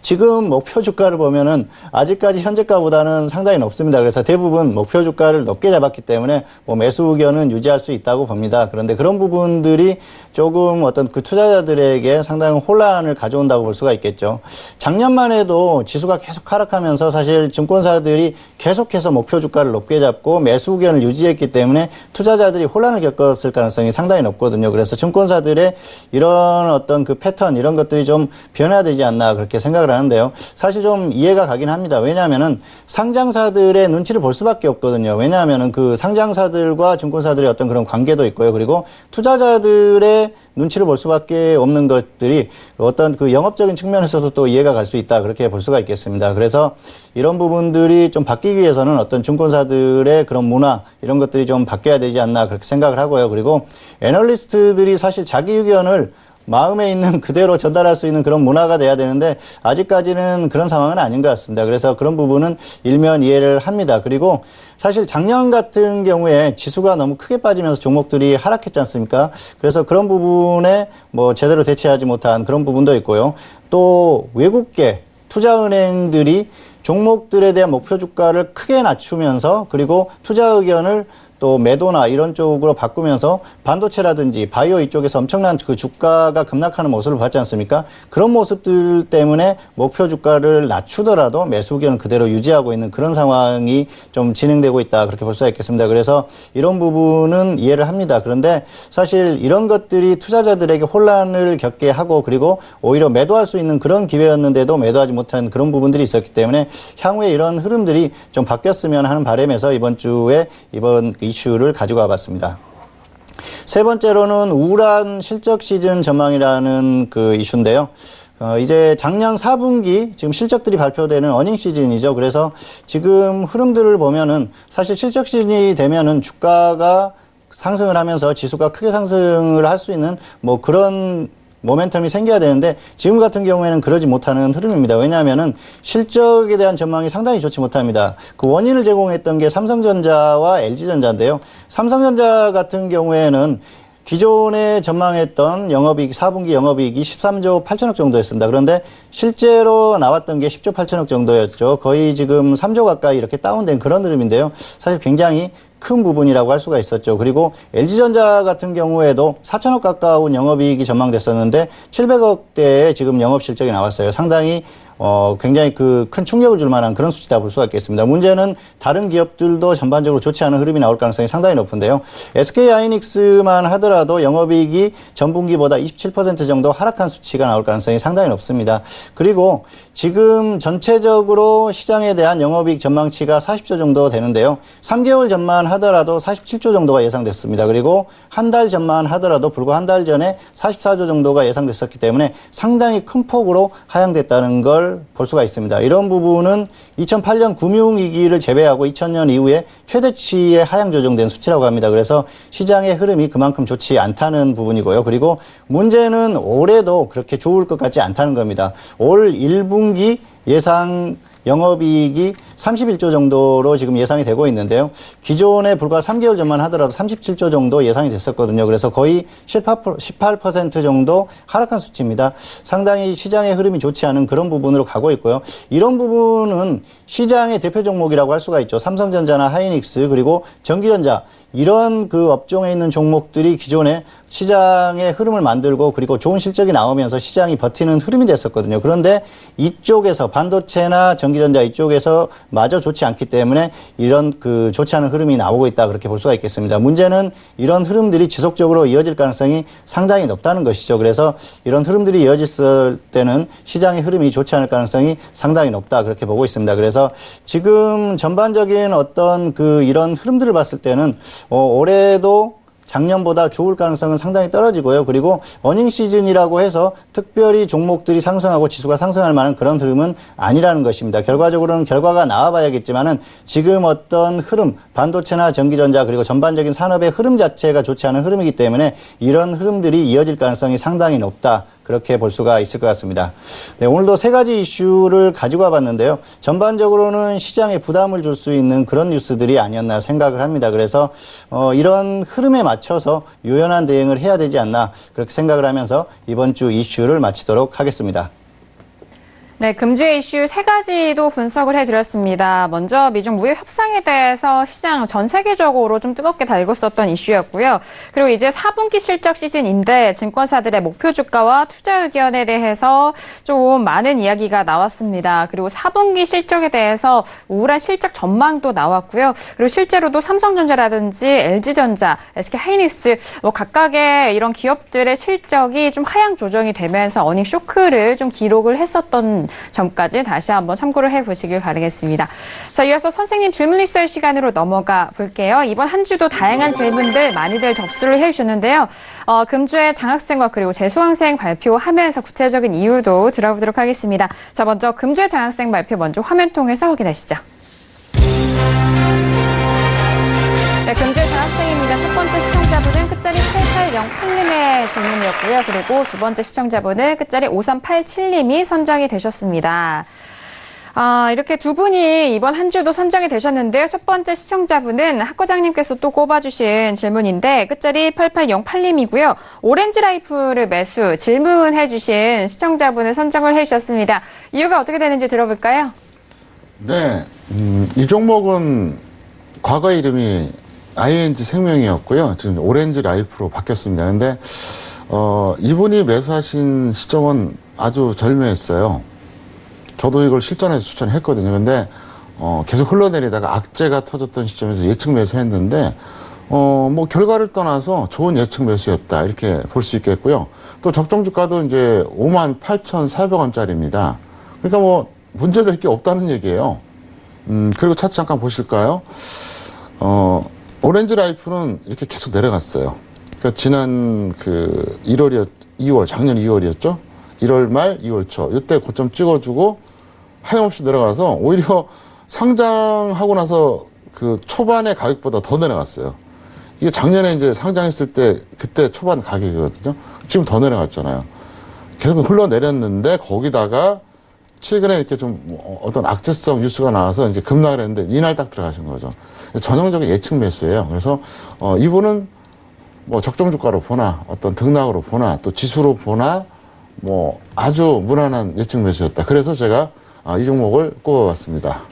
지금 목표 주가를 보면은 아직까지 현재가보다는 상당히 높습니다. 그래서 대부분 목표 주가를 높게 잡았기 때문에 매수 의견은 유지할 수 있다고 봅니다. 그런데 그런 부분들이 조금 어떤 그 투자자들에게 상당히 혼란을 가져온다고 볼 수가 있겠죠. 작년만 해도 지수가 계속 하락하면서 사실 증권사들이 계속해서 목표 주가를 높게 잡고 매수 의견을 유지했기 때문에 투자자들이 혼란을 겪었을 가능성이 상당히 높거든요. 그래서 증권사들의 이런 어떤 그 패턴 이런 것들이 좀 변화되지 않나 그렇게 생각을 하는데요. 사실 좀 이해가 가긴 합니다. 왜냐하면은 상장사들의 눈치를 볼 수밖에 없거든요. 왜냐하면은 그 상장사들과 증권사들의 어떤 그런 관계도 있고요. 그리고 투자자들의 눈치를 볼 수밖에 없는 것들이 어떤 그 영업적인 측면에서도 또 이해가 갈 수 있다. 그렇게 볼 수가 있겠습니다. 그래서 이런 부분들이 좀 바뀌기 위해서는 어떤 증권사들의 그런 문화 이런 것들이 좀 바뀌어야 되지 않나 그렇게 생각을 하고요. 그리고 애널리스트들이 사실 자기 의견을 마음에 있는 그대로 전달할 수 있는 그런 문화가 돼야 되는데 아직까지는 그런 상황은 아닌 것 같습니다. 그래서 그런 부분은 일면 이해를 합니다. 그리고 사실 작년 같은 경우에 지수가 너무 크게 빠지면서 종목들이 하락했지 않습니까? 그래서 그런 부분에 제대로 대처하지 못한 그런 부분도 있고요. 또 외국계 투자은행들이 종목들에 대한 목표 주가를 크게 낮추면서 그리고 투자 의견을 또 매도나 이런 쪽으로 바꾸면서 반도체라든지 바이오 이쪽에서 엄청난 그 주가가 급락하는 모습을 봤지 않습니까? 그런 모습들 때문에 목표 주가를 낮추더라도 매수 의견을 그대로 유지하고 있는 그런 상황이 좀 진행되고 있다. 그렇게 볼 수가 있겠습니다. 그래서 이런 부분은 이해를 합니다. 그런데 사실 이런 것들이 투자자들에게 혼란을 겪게 하고 그리고 오히려 매도할 수 있는 그런 기회였는데도 매도하지 못한 그런 부분들이 있었기 때문에 향후에 이런 흐름들이 좀 바뀌었으면 하는 바람에서 이번 주에 이번 이슈를 가지고 와봤습니다. 세 번째로는 우울한 실적 시즌 전망이라는 그 이슈인데요. 이제 작년 4분기 지금 실적들이 발표되는 어닝 시즌이죠. 그래서 지금 흐름들을 보면은 사실 실적 시즌이 되면은 주가가 상승을 하면서 지수가 크게 상승을 할 수 있는 그런 모멘텀이 생겨야 되는데 지금 같은 경우에는 그러지 못하는 흐름입니다. 왜냐하면은 실적에 대한 전망이 상당히 좋지 못합니다. 그 원인을 제공했던 게 삼성전자와 LG전자인데요. 삼성전자 같은 경우에는 기존에 전망했던 영업이익, 4분기 영업이익이 13조 8천억 정도였습니다. 그런데 실제로 나왔던 게 10조 8천억 정도였죠. 거의 지금 3조 가까이 이렇게 다운된 그런 흐름인데요. 사실 굉장히 큰 부분이라고 할 수가 있었죠. 그리고 LG전자 같은 경우에도 4천억 가까운 영업이익이 전망됐었는데 700억대의 지금 영업실적이 나왔어요. 상당히 굉장히 큰 충격을 줄 만한 그런 수치다 볼 수가 있겠습니다. 문제는 다른 기업들도 전반적으로 좋지 않은 흐름이 나올 가능성이 상당히 높은데요. SK하이닉스만 하더라도 영업이익이 전분기보다 27% 정도 하락한 수치가 나올 가능성이 상당히 높습니다. 그리고 지금 전체적으로 시장에 대한 영업이익 전망치가 40조 정도 되는데요. 3개월 전만 하더라도 47조 정도가 예상됐습니다. 그리고 한 달 전만 하더라도 불과 한 달 전에 44조 정도가 예상됐었기 때문에 상당히 큰 폭으로 하향됐다는 걸 볼 수가 있습니다. 이런 부분은 2008년 금융위기를 제외하고 2000년 이후에 최대치의 하향 조정된 수치라고 합니다. 그래서 시장의 흐름이 그만큼 좋지 않다는 부분이고요. 그리고 문제는 올해도 그렇게 좋을 것 같지 않다는 겁니다. 올 1분기 예상 영업이익이 31조 정도로 지금 예상이 되고 있는데요. 기존에 불과 3개월 전만 하더라도 37조 정도 예상이 됐었거든요. 그래서 거의 18% 정도 하락한 수치입니다. 상당히 시장의 흐름이 좋지 않은 그런 부분으로 가고 있고요. 이런 부분은 시장의 대표 종목이라고 할 수가 있죠. 삼성전자나 하이닉스 그리고 전기전자 이런 그 업종에 있는 종목들이 기존에 시장의 흐름을 만들고 그리고 좋은 실적이 나오면서 시장이 버티는 흐름이 됐었거든요. 그런데 이쪽에서 반도체나 전기전자 이쪽에서 마저 좋지 않기 때문에 이런 그 좋지 않은 흐름이 나오고 있다 그렇게 볼 수가 있겠습니다. 문제는 이런 흐름들이 지속적으로 이어질 가능성이 상당히 높다는 것이죠. 그래서 이런 흐름들이 이어졌을 때는 시장의 흐름이 좋지 않을 가능성이 상당히 높다 그렇게 보고 있습니다. 그래서 지금 전반적인 어떤 그 이런 흐름들을 봤을 때는 올해도 작년보다 좋을 가능성은 상당히 떨어지고요. 그리고 어닝 시즌이라고 해서 특별히 종목들이 상승하고 지수가 상승할 만한 그런 흐름은 아니라는 것입니다. 결과적으로는 결과가 나와봐야겠지만은 지금 어떤 흐름, 반도체나 전기전자 그리고 전반적인 산업의 흐름 자체가 좋지 않은 흐름이기 때문에 이런 흐름들이 이어질 가능성이 상당히 높다. 그렇게 볼 수가 있을 것 같습니다. 네, 오늘도 세 가지 이슈를 가지고 와봤는데요. 전반적으로는 시장에 부담을 줄 수 있는 그런 뉴스들이 아니었나 생각을 합니다. 그래서 이런 흐름에 맞춰서 유연한 대응을 해야 되지 않나 그렇게 생각을 하면서 이번 주 이슈를 마치도록 하겠습니다. 네, 금주의 이슈 세 가지도 분석을 해드렸습니다. 먼저 미중 무역 협상에 대해서 시장 전 세계적으로 좀 뜨겁게 달궜었던 이슈였고요. 그리고 이제 4분기 실적 시즌인데 증권사들의 목표 주가와 투자 의견에 대해서 좀 많은 이야기가 나왔습니다. 그리고 4분기 실적에 대해서 우울한 실적 전망도 나왔고요. 그리고 실제로도 삼성전자라든지 LG전자, SK하이닉스 각각의 이런 기업들의 실적이 좀 하향 조정이 되면서 어닝 쇼크를 좀 기록을 했었던 점까지 다시 한번 참고를 해보시길 바라겠습니다. 자, 이어서 선생님 질문 리서치 시간으로 넘어가 볼게요. 이번 한 주도 다양한 질문들 많이들 접수를 해주셨는데요. 금주에 장학생과 그리고 재수강생 발표하면서 구체적인 이유도 들어보도록 하겠습니다. 자, 먼저 금주의 장학생 발표 먼저 화면 통해서 확인하시죠. 네, 금주의 장학생입니다. 첫 번째 시청자분은 끝자리 8808님의 질문이었고요. 그리고 두 번째 시청자분은 끝자리 5387님이 선정이 되셨습니다. 이렇게 두 분이 이번 한 주도 선정이 되셨는데요. 첫 번째 시청자분은 학과장님께서 또 꼽아주신 질문인데 끝자리 8808님이고요. 오렌지 라이프를 매수 질문해주신 시청자분을 선정을 해주셨습니다. 이유가 어떻게 되는지 들어볼까요? 네, 이 종목은 과거 이름이 ING 생명이었고요. 지금 오렌지 라이프로 바뀌었습니다. 근데 이분이 매수하신 시점은 아주 절묘했어요. 저도 이걸 실전에서 추천했거든요. 근데 계속 흘러내리다가 악재가 터졌던 시점에서 예측 매수했는데 뭐 결과를 떠나서 좋은 예측 매수였다 이렇게 볼 수 있겠고요. 또 적정 주가도 이제 58,400원짜리입니다. 그러니까 뭐 문제될 게 없다는 얘기예요. 그리고 차트 잠깐 보실까요? 오렌지 라이프는 이렇게 계속 내려갔어요. 그러니까 지난 2월, 작년 2월이었죠? 1월 말, 2월 초. 이때 고점 찍어주고 하염없이 내려가서 오히려 상장하고 나서 그 초반의 가격보다 더 내려갔어요. 이게 작년에 이제 상장했을 때 그때 초반 가격이거든요. 지금 더 내려갔잖아요. 계속 흘러내렸는데 거기다가 최근에 이렇게 좀 어떤 악재성 뉴스가 나와서 이제 급락을 했는데 이날 딱 들어가신 거죠. 전형적인 예측 매수예요. 그래서 이분은 뭐 적정 주가로 보나 어떤 등락으로 보나 또 지수로 보나 뭐 아주 무난한 예측 매수였다. 그래서 제가 이 종목을 꼽아봤습니다.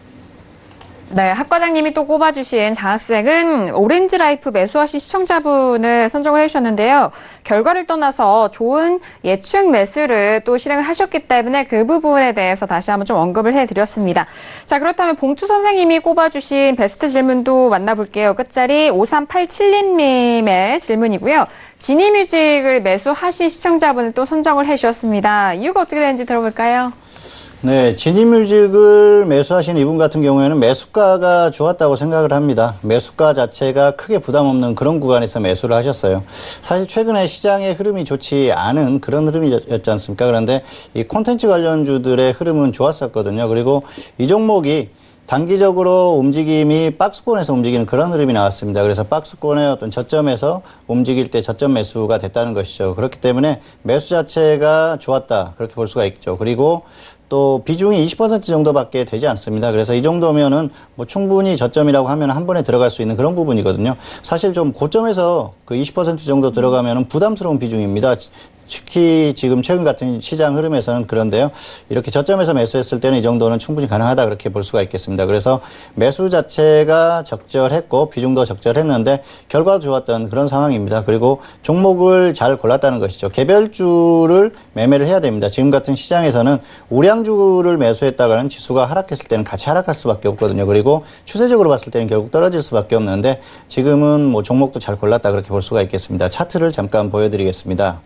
네, 학과장님이 또 꼽아주신 장학생은 오렌지 라이프 매수하신 시청자분을 선정을 해주셨는데요. 결과를 떠나서 좋은 예측 매수를 또 실행을 하셨기 때문에 그 부분에 대해서 다시 한번 좀 언급을 해드렸습니다. 자, 그렇다면 봉투 선생님이 꼽아주신 베스트 질문도 만나볼게요. 끝자리 5387님의 질문이고요. 지니뮤직을 매수하신 시청자분을 또 선정을 해주셨습니다. 이유가 어떻게 되는지 들어볼까요? 네, 지니뮤직을 매수하신 이분 같은 경우에는 매수가가 좋았다고 생각을 합니다. 매수가 자체가 크게 부담 없는 그런 구간에서 매수를 하셨어요. 사실 최근에 시장의 흐름이 좋지 않은 그런 흐름이었지 않습니까? 그런데 이 콘텐츠 관련주들의 흐름은 좋았었거든요. 그리고 이 종목이 단기적으로 움직임이 박스권에서 움직이는 그런 흐름이 나왔습니다. 그래서 박스권의 어떤 저점에서 움직일 때 저점 매수가 됐다는 것이죠. 그렇기 때문에 매수 자체가 좋았다. 그렇게 볼 수가 있죠. 그리고 또 비중이 20% 정도밖에 되지 않습니다. 그래서 이 정도면은 뭐 충분히 저점이라고 하면 한 번에 들어갈 수 있는 그런 부분이거든요. 사실 좀 고점에서 그 20% 정도 들어가면은 부담스러운 비중입니다. 특히 지금 최근 같은 시장 흐름에서는 그런데요. 이렇게 저점에서 매수했을 때는 이 정도는 충분히 가능하다 그렇게 볼 수가 있겠습니다. 그래서 매수 자체가 적절했고 비중도 적절했는데 결과도 좋았던 그런 상황입니다. 그리고 종목을 잘 골랐다는 것이죠. 개별주를 매매를 해야 됩니다. 지금 같은 시장에서는 우량주를 매수했다가는 지수가 하락했을 때는 같이 하락할 수밖에 없거든요. 그리고 추세적으로 봤을 때는 결국 떨어질 수밖에 없는데 지금은 뭐 종목도 잘 골랐다 그렇게 볼 수가 있겠습니다. 차트를 잠깐 보여드리겠습니다.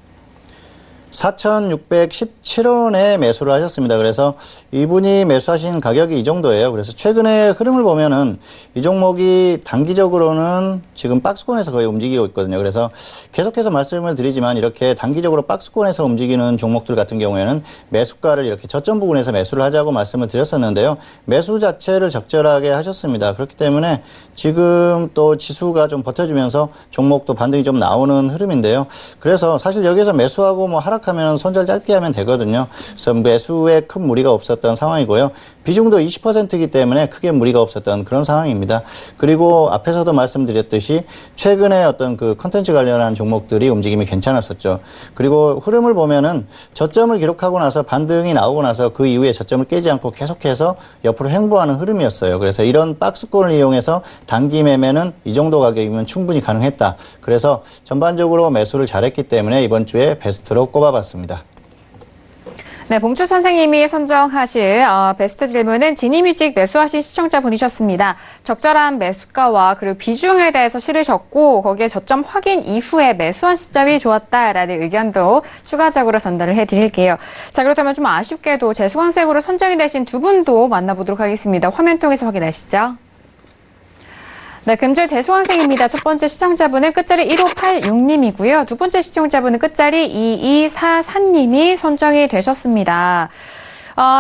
4,617원에 매수를 하셨습니다. 그래서 이분이 매수하신 가격이 이 정도예요. 그래서 최근에 흐름을 보면은 이 종목이 단기적으로는 지금 박스권에서 거의 움직이고 있거든요. 그래서 계속해서 말씀을 드리지만 이렇게 단기적으로 박스권에서 움직이는 종목들 같은 경우에는 매수가를 이렇게 저점 부분에서 매수를 하자고 말씀을 드렸었는데요. 매수 자체를 적절하게 하셨습니다. 그렇기 때문에 지금 또 지수가 좀 버텨주면서 종목도 반등이 좀 나오는 흐름인데요. 그래서 사실 여기서 매수하고 뭐 하면 손절 짧게 하면 되거든요. 그래서 매수에 큰 무리가 없었던 상황이고요. 비중도 20%이기 때문에 크게 무리가 없었던 그런 상황입니다. 그리고 앞에서도 말씀드렸듯이 최근에 어떤 그 컨텐츠 관련한 종목들이 움직임이 괜찮았었죠. 그리고 흐름을 보면은 저점을 기록하고 나서 반등이 나오고 나서 그 이후에 저점을 깨지 않고 계속해서 옆으로 횡보하는 흐름이었어요. 그래서 이런 박스권을 이용해서 단기 매매는 이 정도 가격이면 충분히 가능했다. 그래서 전반적으로 매수를 잘했기 때문에 이번 주에 베스트로 꼽아봤습니다. 네, 봉주 선생님이 선정하실 베스트 질문은 지니뮤직 매수하신 시청자분이셨습니다. 적절한 매수가와 그리고 비중에 대해서 실으셨고 거기에 저점 확인 이후에 매수한 시점이 좋았다라는 의견도 추가적으로 전달을 해드릴게요. 자, 그렇다면 좀 아쉽게도 재수강생으로 선정이 되신 두 분도 만나보도록 하겠습니다. 화면 통해서 확인하시죠. 네, 금주의 재수강생입니다. 첫 번째 시청자분은 끝자리 1586님이고요. 두 번째 시청자분은 끝자리 2244님이 선정이 되셨습니다.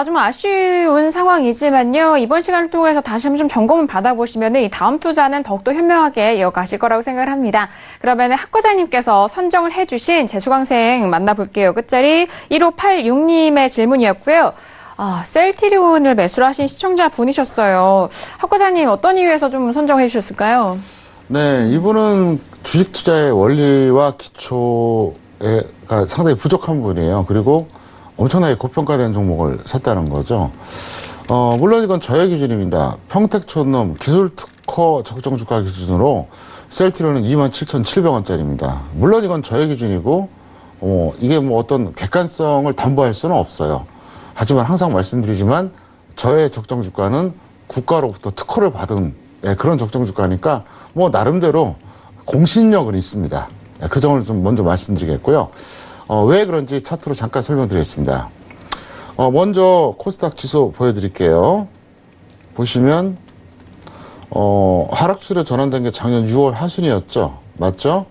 좀 아쉬운 상황이지만요. 이번 시간을 통해서 다시 한번 좀 점검을 받아보시면 이 다음 투자는 더욱더 현명하게 이어가실 거라고 생각을 합니다. 그러면 학 과장님께서 선정을 해주신 재수강생 만나볼게요. 끝자리 1586님의 질문이었고요. 셀트리온을 매수를 하신 시청자분이셨어요. 학 과장님 어떤 이유에서 좀 선정해 주셨을까요? 네, 이분은 주식 투자의 원리와 기초가 상당히 부족한 분이에요. 그리고 엄청나게 고평가된 종목을 샀다는 거죠. 물론 이건 저의 기준입니다. 평택촌놈 기술특허 적정 주가 기준으로 셀트리온은 27,700원짜리입니다. 물론 이건 저의 기준이고, 이게 뭐 어떤 객관성을 담보할 수는 없어요. 하지만 항상 말씀드리지만 저의 적정 주가는 국가로부터 특허를 받은 그런 적정 주가니까 뭐 나름대로 공신력은 있습니다. 그 점을 좀 먼저 말씀드리겠고요. 왜 그런지 차트로 잠깐 설명드리겠습니다. 먼저 코스닥 지수 보여드릴게요. 보시면 하락 추세로 전환된 게 작년 6월 하순이었죠. 맞죠?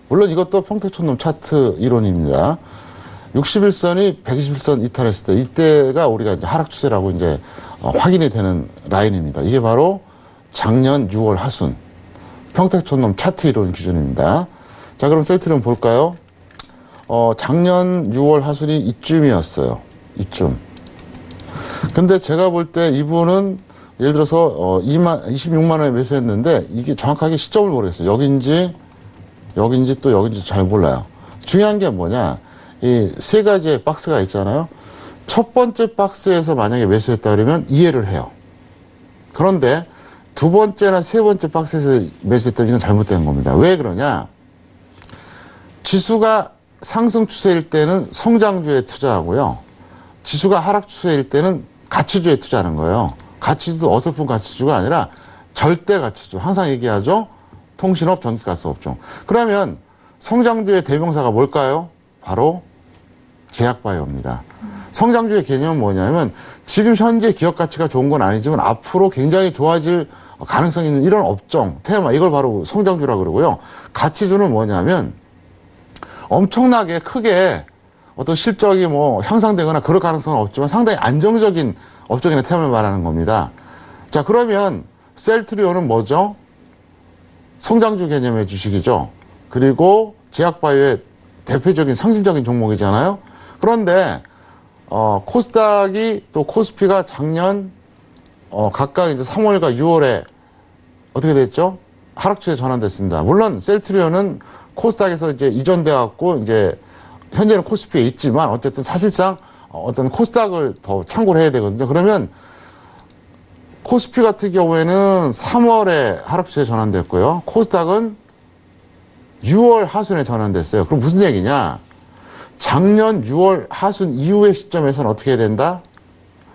물론 이것도 평택촌놈 차트 이론입니다. 61선이 121선 이탈했을 때 이때가 우리가 이제 하락 추세라고 이제 확인이 되는 라인입니다. 이게 바로 작년 6월 하순 평택촌놈 차트 이론 기준입니다. 자, 그럼 셀트리온 볼까요? 작년 6월 하순이 이쯤이었어요. 이쯤. 근데 제가 볼 때 이분은 예를 들어서 26만 원에 매수했는데 이게 정확하게 시점을 모르겠어요. 여긴지 또 여긴지 잘 몰라요. 중요한 게 뭐냐? 이 세 가지의 박스가 있잖아요. 첫 번째 박스에서 만약에 매수했다 그러면 이해를 해요. 그런데 두 번째나 세 번째 박스에서 매수했다면 이건 잘못된 겁니다. 왜 그러냐? 지수가 상승 추세일 때는 성장주에 투자하고요. 지수가 하락 추세일 때는 가치주에 투자하는 거예요. 가치주도 어설픈 가치주가 아니라 절대 가치주. 항상 얘기하죠. 통신업, 전기가스 업종. 그러면 성장주의 대명사가 뭘까요? 바로 제약바이오입니다. 성장주의 개념은 뭐냐면 지금 현재 기업 가치가 좋은 건 아니지만 앞으로 굉장히 좋아질 가능성이 있는 이런 업종, 테마, 이걸 바로 성장주라고 그러고요. 가치주는 뭐냐면 엄청나게 크게 어떤 실적이 뭐 향상되거나 그럴 가능성은 없지만 상당히 안정적인 업종이나 테마를 말하는 겁니다. 자, 그러면 셀트리온은 뭐죠? 성장주 개념의 주식이죠. 그리고 제약바이오의 대표적인 상징적인 종목이잖아요. 그런데 코스닥이 또 코스피가 작년 각각 이제 3월과 6월에 어떻게 됐죠? 하락추세 전환됐습니다. 물론 셀트리온은 코스닥에서 이제 이전돼 갖고 이제 현재는 코스피에 있지만 어쨌든 사실상 어떤 코스닥을 더 참고를 해야 되거든요. 그러면 코스피 같은 경우에는 3월에 하락추세 전환됐고요. 코스닥은 6월 하순에 전환됐어요. 그럼 무슨 얘기냐? 작년 6월 하순 이후의 시점에서는 어떻게 해야 된다?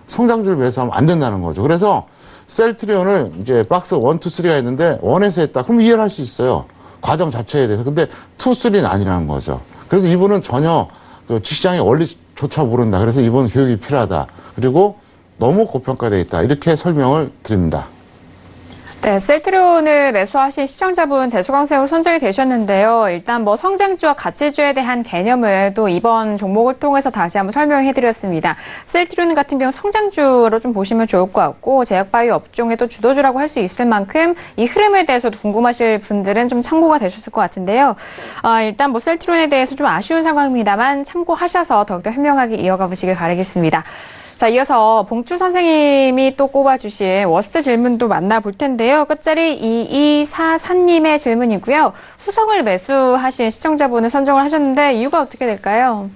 성장주를 매수하면 안 된다는 거죠. 그래서 셀트리온을 이제 박스 1, 2, 3가 있는데 1에서 했다. 그럼 이해를 할 수 있어요. 과정 자체에 대해서. 근데 2, 3는 아니라는 거죠. 그래서 이분은 전혀 그 주시장의 원리조차 모른다. 그래서 이분 교육이 필요하다. 그리고 너무 고평가되어 있다. 이렇게 설명을 드립니다. 네, 셀트리온을 매수하신 시청자분 재수강생으로 선정이 되셨는데요. 일단 뭐 성장주와 가치주에 대한 개념을 또 이번 종목을 통해서 다시 한번 설명해드렸습니다. 셀트리온 같은 경우 성장주로 좀 보시면 좋을 것 같고 제약바이오 업종의 또 주도주라고 할 수 있을 만큼 이 흐름에 대해서도 궁금하실 분들은 좀 참고가 되셨을 것 같은데요. 일단 뭐 셀트리온에 대해서 좀 아쉬운 상황입니다만 참고하셔서 더욱더 현명하게 이어가 보시길 바라겠습니다. 자, 이어서 봉주 선생님이 또 꼽아주신 워스트 질문도 만나볼 텐데요. 끝자리 2244님의 질문이고요. 후성을 매수하신 시청자분을 선정을 하셨는데 이유가 어떻게 될까요?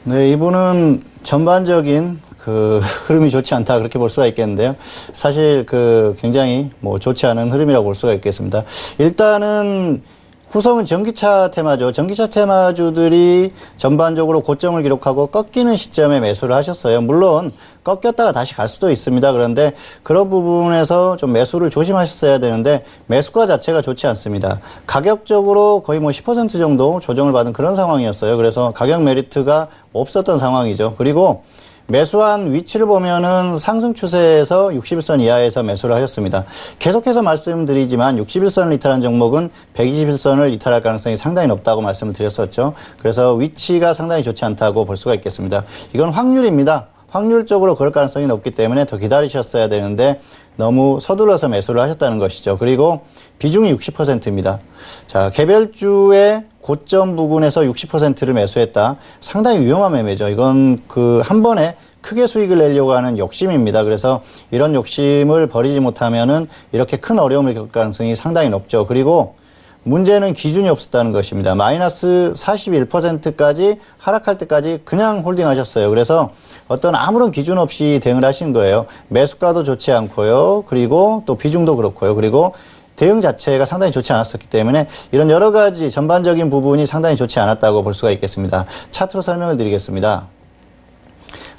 네, 이분은 전반적인 그 흐름이 좋지 않다 그렇게 볼 수가 있겠는데요. 사실 그 굉장히 뭐 좋지 않은 흐름이라고 볼 수가 있겠습니다. 일단은 후성은 전기차 테마죠. 전기차 테마주들이 전반적으로 고점을 기록하고 꺾이는 시점에 매수를 하셨어요. 물론 꺾였다가 다시 갈 수도 있습니다. 그런데 그런 부분에서 좀 매수를 조심하셨어야 되는데 매수가 자체가 좋지 않습니다. 가격적으로 거의 뭐 10% 정도 조정을 받은 그런 상황이었어요. 그래서 가격 메리트가 없었던 상황이죠. 그리고 매수한 위치를 보면은 상승 추세에서 61선 이하에서 매수를 하셨습니다. 계속해서 말씀드리지만 61선을 이탈한 종목은 121선을 이탈할 가능성이 상당히 높다고 말씀을 드렸었죠. 그래서 위치가 상당히 좋지 않다고 볼 수가 있겠습니다. 이건 확률입니다. 확률적으로 그럴 가능성이 높기 때문에 더 기다리셨어야 되는데 너무 서둘러서 매수를 하셨다는 것이죠. 그리고 비중이 60%입니다. 자, 개별주의 고점 부분에서 60%를 매수했다. 상당히 위험한 매매죠. 이건 그 한 번에 크게 수익을 내려고 하는 욕심입니다. 그래서 이런 욕심을 버리지 못하면은 이렇게 큰 어려움을 겪을 가능성이 상당히 높죠. 그리고 문제는 기준이 없었다는 것입니다. 마이너스 41%까지 하락할 때까지 그냥 홀딩하셨어요. 그래서 어떤 아무런 기준 없이 대응을 하신 거예요. 매수가도 좋지 않고요. 그리고 또 비중도 그렇고요. 그리고 대응 자체가 상당히 좋지 않았었기 때문에 이런 여러 가지 전반적인 부분이 상당히 좋지 않았다고 볼 수가 있겠습니다. 차트로 설명을 드리겠습니다.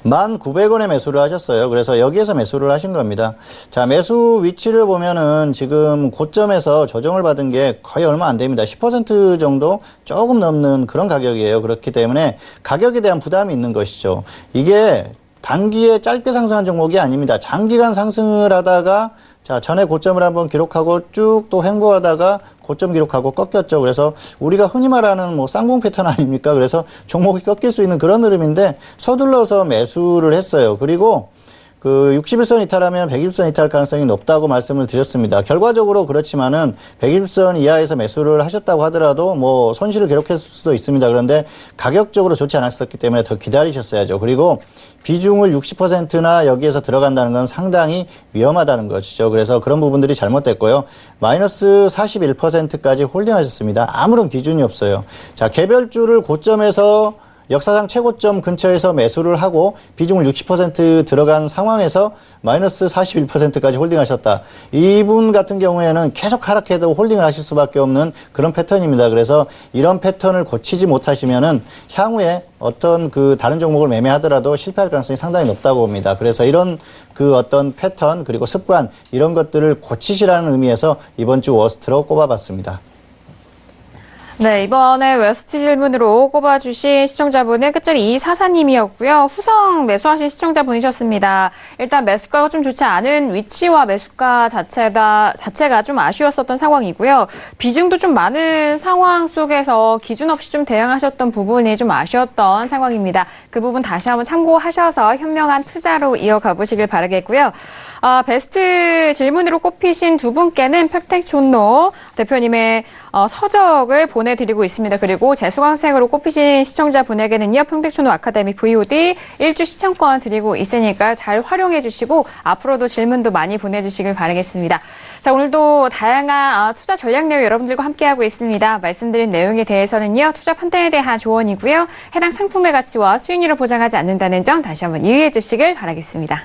1,900원에 매수를 하셨어요. 그래서 여기에서 매수를 하신 겁니다. 자, 매수 위치를 보면은 지금 고점에서 조정을 받은 게 거의 얼마 안 됩니다. 10% 정도 조금 넘는 그런 가격이에요. 그렇기 때문에 가격에 대한 부담이 있는 것이죠. 이게 단기에 짧게 상승한 종목이 아닙니다. 장기간 상승을 하다가 자, 전에 고점을 한번 기록하고 쭉 또 횡보하다가 고점 기록하고 꺾였죠. 그래서 우리가 흔히 말하는 뭐 쌍봉 패턴 아닙니까? 그래서 종목이 꺾일 수 있는 그런 흐름인데 서둘러서 매수를 했어요. 그리고 그 61선 이탈하면 120선 이탈 가능성이 높다고 말씀을 드렸습니다. 결과적으로 그렇지만은 120선 이하에서 매수를 하셨다고 하더라도 뭐 손실을 기록했을 수도 있습니다. 그런데 가격적으로 좋지 않았었기 때문에 더 기다리셨어야죠. 그리고 비중을 60%나 여기에서 들어간다는 건 상당히 위험하다는 것이죠. 그래서 그런 부분들이 잘못됐고요. 마이너스 41%까지 홀딩하셨습니다. 아무런 기준이 없어요. 자, 개별주를 고점에서 역사상 최고점 근처에서 매수를 하고 비중을 60% 들어간 상황에서 마이너스 41%까지 홀딩하셨다. 이분 같은 경우에는 계속 하락해도 홀딩을 하실 수밖에 없는 그런 패턴입니다. 그래서 이런 패턴을 고치지 못하시면은 향후에 어떤 그 다른 종목을 매매하더라도 실패할 가능성이 상당히 높다고 봅니다. 그래서 이런 그 어떤 패턴 그리고 습관 이런 것들을 고치시라는 의미에서 이번 주 워스트로 꼽아봤습니다. 네, 이번에 웨스트 질문으로 꼽아주신 시청자분은 끝자리 2244님이었고요. 후성 매수하신 시청자분이셨습니다. 일단 매수가가 좀 좋지 않은 위치와 매수가 자체가 좀 아쉬웠었던 상황이고요. 비중도 좀 많은 상황 속에서 기준 없이 좀 대응하셨던 부분이 좀 아쉬웠던 상황입니다. 그 부분 다시 한번 참고하셔서 현명한 투자로 이어가 보시길 바라겠고요. 베스트 질문으로 꼽히신 두 분께는 평택촌로 대표님의 서적을 보내 보내드리고 있습니다. 그리고 재수강생으로 꼽히신 시청자분에게는요, 평택초등 아카데미 VOD 1주 시청권 드리고 있으니까 잘 활용해 주시고 앞으로도 질문도 많이 보내주시길 바라겠습니다. 자, 오늘도 다양한 투자 전략 내용 여러분들과 함께하고 있습니다. 말씀드린 내용에 대해서는요, 투자 판단에 대한 조언이고요. 해당 상품의 가치와 수익률을 보장하지 않는다는 점 다시 한번 유의해 주시길 바라겠습니다.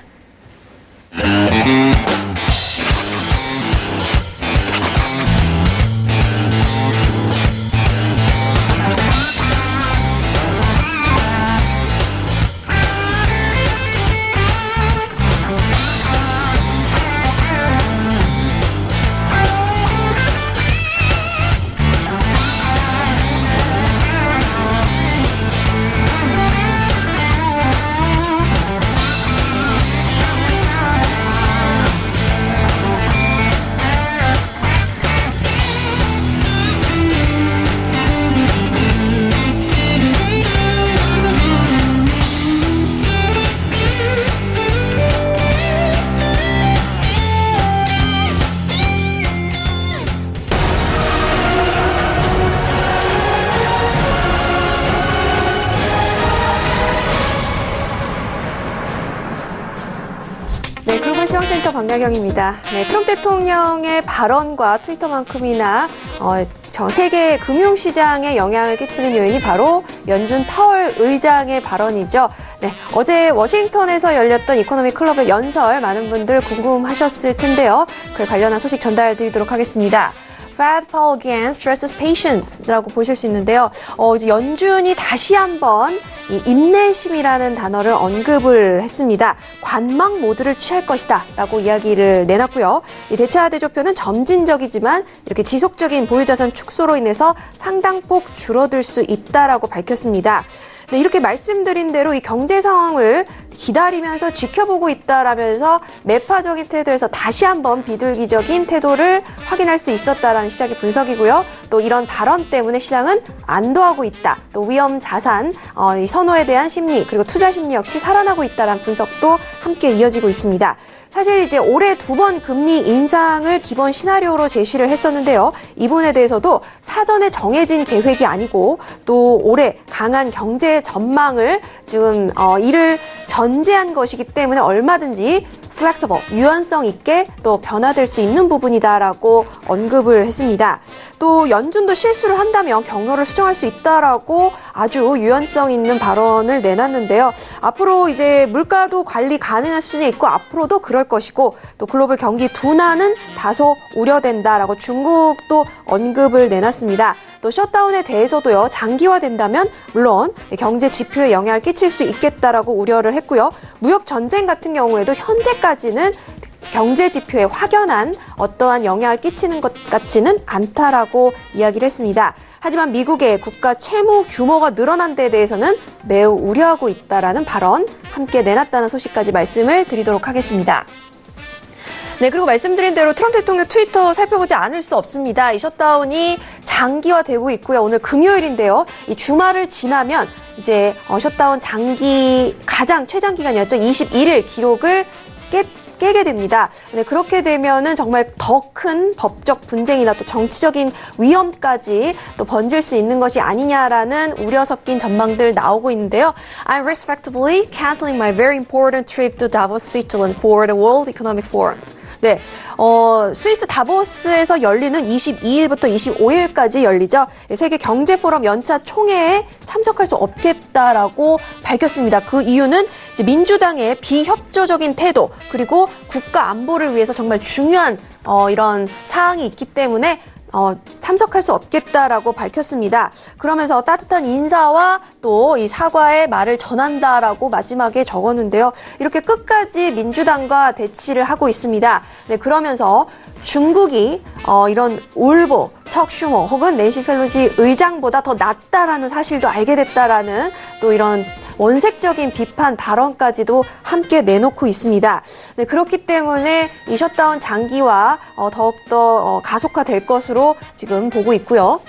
네, 글로벌 시황센터 박나경입니다. 네, 트럼프 대통령의 발언과 트위터만큼이나 전 세계 금융시장에 영향을 끼치는 요인이 바로 연준 파월 의장의 발언이죠. 네, 어제 워싱턴에서 열렸던 이코노미 클럽의 연설 많은 분들 궁금하셨을 텐데요. 그에 관련한 소식 전달드리도록 하겠습니다. Fed Powell again stresses patience라고 보실 수 있는데요. 이제 연준이 다시 한번 이 인내심이라는 단어를 언급을 했습니다. 관망 모드를 취할 것이다라고 이야기를 내놨고요. 이 대차 대조표는 점진적이지만 이렇게 지속적인 보유자산 축소로 인해서 상당폭 줄어들 수 있다라고 밝혔습니다. 네, 이렇게 말씀드린 대로 이 경제 상황을 기다리면서 지켜보고 있다라면서 매파적인 태도에서 다시 한번 비둘기적인 태도를 확인할 수 있었다라는 시장의 분석이고요. 또 이런 발언 때문에 시장은 안도하고 있다. 또 위험 자산 이 선호에 대한 심리 그리고 투자 심리 역시 살아나고 있다라는 분석도 함께 이어지고 있습니다. 사실 이제 올해 2번 금리 인상을 기본 시나리오로 제시를 했었는데요. 이 부분에 대해서도 사전에 정해진 계획이 아니고 또 올해 강한 경제 전망을 지금 이를 전제한 것이기 때문에 얼마든지 flexible, 유연성 있게 또 변화될 수 있는 부분이다라고 언급을 했습니다. 또 연준도 실수를 한다면 경로를 수정할 수 있다라고 아주 유연성 있는 발언을 내놨는데요. 앞으로 이제 물가도 관리 가능한 수준에 있고 앞으로도 그럴 것이고 또 글로벌 경기 둔화는 다소 우려된다라고 중국도 언급을 내놨습니다. 또 셧다운에 대해서도요, 장기화된다면 물론 경제 지표에 영향을 끼칠 수 있겠다라고 우려를 했고요. 무역 전쟁 같은 경우에도 현재까지는 경제 지표에 확연한 어떠한 영향을 끼치는 것 같지는 않다라고 이야기를 했습니다. 하지만 미국의 국가 채무 규모가 늘어난 데에 대해서는 매우 우려하고 있다라는 발언 함께 내놨다는 소식까지 말씀을 드리도록 하겠습니다. 네, 그리고 말씀드린 대로 트럼프 대통령 트위터 살펴보지 않을 수 없습니다. 이 셧다운이 장기화되고 있고요. 오늘 금요일인데요. 이 주말을 지나면 이제 셧다운 가장 최장 기간이었죠. 21일 기록을 깨게 됩니다. 네, 그렇게 되면은 정말 더 큰 법적 분쟁이나 또 정치적인 위험까지 또 번질 수 있는 것이 아니냐라는 우려 섞인 전망들 나오고 있는데요. I'm respectably canceling my very important trip to Davos, Switzerland for the World Economic Forum. 네, 스위스 다보스에서 열리는 22일부터 25일까지 열리죠. 세계 경제 포럼 연차 총회에 참석할 수 없겠다라고 밝혔습니다. 그 이유는 이제 민주당의 비협조적인 태도 그리고 국가 안보를 위해서 정말 중요한 이런 사항이 있기 때문에 참석할 수 없겠다라고 밝혔습니다. 그러면서 따뜻한 인사와 또 이 사과의 말을 전한다라고 마지막에 적었는데요. 이렇게 끝까지 민주당과 대치를 하고 있습니다. 네, 그러면서 중국이 이런 울보, 척 슈머 혹은 낸시 펠로시 의장보다 더 낫다라는 사실도 알게 됐다라는 또 이런 원색적인 비판 발언까지도 함께 내놓고 있습니다. 네, 그렇기 때문에 이 셧다운 장기화 더욱더 가속화될 것으로 지금 보고 있고요.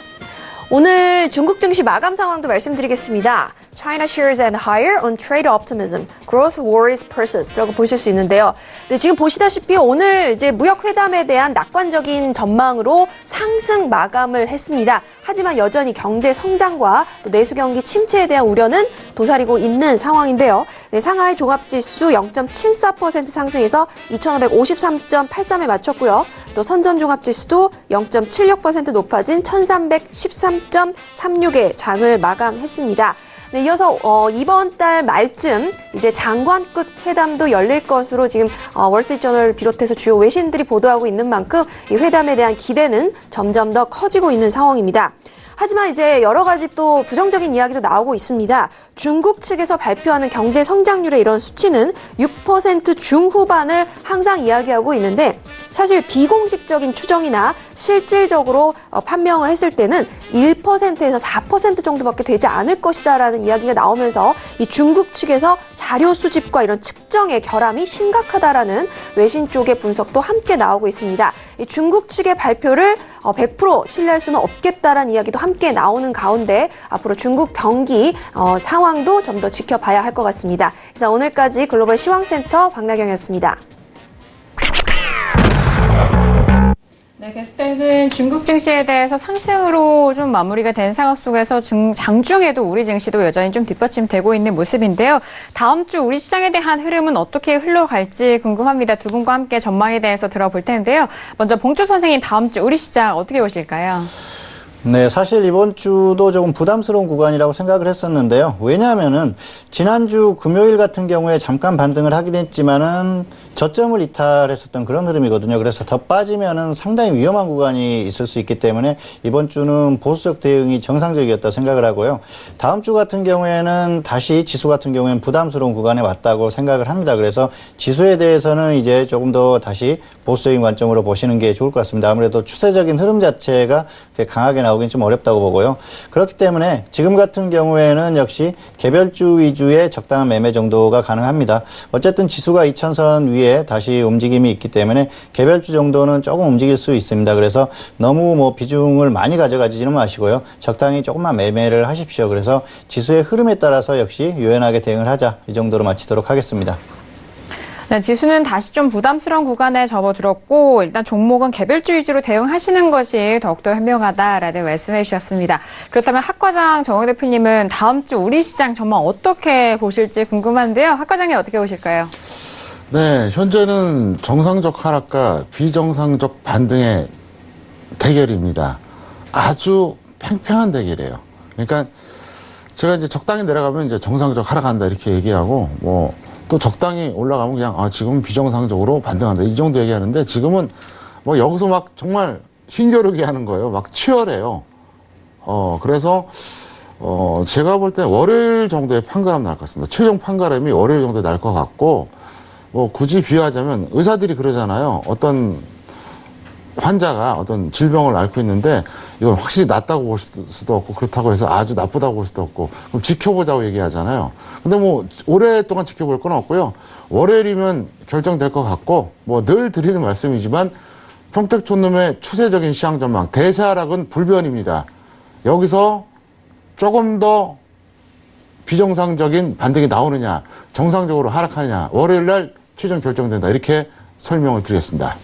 오늘 중국 증시 마감 상황도 말씀드리겠습니다. China shares and higher on trade optimism. Growth worries persist.라고 보실 수 있는데요. 네, 지금 보시다시피 오늘 이제 무역 회담에 대한 낙관적인 전망으로 상승 마감을 했습니다. 하지만 여전히 경제 성장과 또 내수 경기 침체에 대한 우려는 도사리고 있는 상황인데요. 네, 상하이 종합지수 0.74% 상승해서 2,553.83에 맞췄고요. 또 선전종합지수도 0.76% 높아진 1,313.36의 장을 마감했습니다. 네, 이어서 이번 달 말쯤 이제 장관급 회담도 열릴 것으로 지금 월스트리트저널을 비롯해서 주요 외신들이 보도하고 있는 만큼 이 회담에 대한 기대는 점점 더 커지고 있는 상황입니다. 하지만 이제 여러 가지 또 부정적인 이야기도 나오고 있습니다. 중국 측에서 발표하는 경제 성장률의 이런 수치는 6% 중후반을 항상 이야기하고 있는데 사실 비공식적인 추정이나 실질적으로 판명을 했을 때는 1%에서 4% 정도밖에 되지 않을 것이다라는 이야기가 나오면서 이 중국 측에서 자료 수집과 이런 측정의 결함이 심각하다라는 외신 쪽의 분석도 함께 나오고 있습니다. 이 중국 측의 발표를 100% 신뢰할 수는 없겠다라는 이야기도 함께 나오는 가운데 앞으로 중국 경기 상황도 좀 더 지켜봐야 할 것 같습니다. 그래서 오늘까지 글로벌 시황센터 박나경이었습니다. 네, 게스트는 중국 증시에 대해서 상승으로 좀 마무리가 된 상황 속에서 장중에도 우리 증시도 여전히 좀 뒷받침되고 있는 모습인데요. 다음 주 우리 시장에 대한 흐름은 어떻게 흘러갈지 궁금합니다. 두 분과 함께 전망에 대해서 들어볼 텐데요. 먼저 봉주 선생님, 다음 주 우리 시장 어떻게 보실까요? 네, 사실 이번 주도 조금 부담스러운 구간이라고 생각을 했었는데요. 왜냐하면은 지난주 금요일 같은 경우에 잠깐 반등을 하긴 했지만은 저점을 이탈했었던 그런 흐름이거든요. 그래서 더 빠지면은 상당히 위험한 구간이 있을 수 있기 때문에 이번 주는 보수적 대응이 정상적이었다 생각을 하고요. 다음 주 같은 경우에는 다시 지수 같은 경우에는 부담스러운 구간에 왔다고 생각을 합니다. 그래서 지수에 대해서는 이제 조금 더 다시 보수적인 관점으로 보시는 게 좋을 것 같습니다. 아무래도 추세적인 흐름 자체가 강하게 나오긴 좀 어렵다고 보고요. 그렇기 때문에 지금 같은 경우에는 역시 개별주 위주의 적당한 매매 정도가 가능합니다. 어쨌든 지수가 2000선 위에 다시 움직임이 있기 때문에 개별주 정도는 조금 움직일 수 있습니다. 그래서 너무 비중을 많이 가져가지는 마시고요. 적당히 조금만 매매를 하십시오. 그래서 지수의 흐름에 따라서 역시 유연하게 대응을 하자. 이 정도로 마치도록 하겠습니다. 네, 지수는 다시 좀 부담스러운 구간에 접어들었고 일단 종목은 개별주 위주로 대응하시는 것이 더욱더 현명하다라는 말씀해 주셨습니다. 그렇다면 학과장 정호 대표님은 다음 주 우리 시장 전망 어떻게 보실지 궁금한데요. 학과장님 어떻게 보실까요? 네, 현재는 정상적 하락과 비정상적 반등의 대결입니다. 아주 팽팽한 대결이에요. 그러니까 제가 이제 적당히 내려가면 이제 정상적 하락한다 이렇게 얘기하고 또 적당히 올라가면 그냥 지금은 비정상적으로 반등한다 이 정도 얘기하는데 지금은 여기서 막 정말 힘겨루기 하는 거예요. 막 치열해요. 그래서 제가 볼 때 월요일 정도에 판가름 날 것 같습니다. 최종 판가름이 월요일 정도에 날 것 같고 굳이 비유하자면 의사들이 그러잖아요. 어떤 환자가 어떤 질병을 앓고 있는데 이건 확실히 낫다고 볼 수도 없고 그렇다고 해서 아주 나쁘다고 볼 수도 없고 그럼 지켜보자고 얘기하잖아요. 근데 오랫동안 지켜볼 건 없고요. 월요일이면 결정될 것 같고 늘 드리는 말씀이지만 평택촌놈의 추세적인 시장 전망 대세하락은 불변입니다. 여기서 조금 더 비정상적인 반등이 나오느냐 정상적으로 하락하느냐 월요일 날 최종 결정된다 이렇게 설명을 드리겠습니다.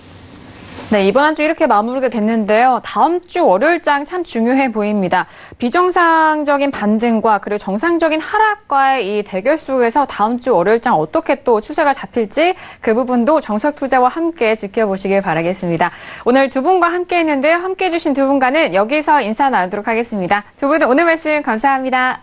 네, 이번 한 주 이렇게 마무리가 됐는데요. 다음 주 월요일장 참 중요해 보입니다. 비정상적인 반등과 그리고 정상적인 하락과의 이 대결 속에서 다음 주 월요일장 어떻게 또 추세가 잡힐지 그 부분도 정석투자와 함께 지켜보시길 바라겠습니다. 오늘 두 분과 함께 했는데요. 함께 해주신 두 분과는 여기서 인사 나누도록 하겠습니다. 두 분은 오늘 말씀 감사합니다.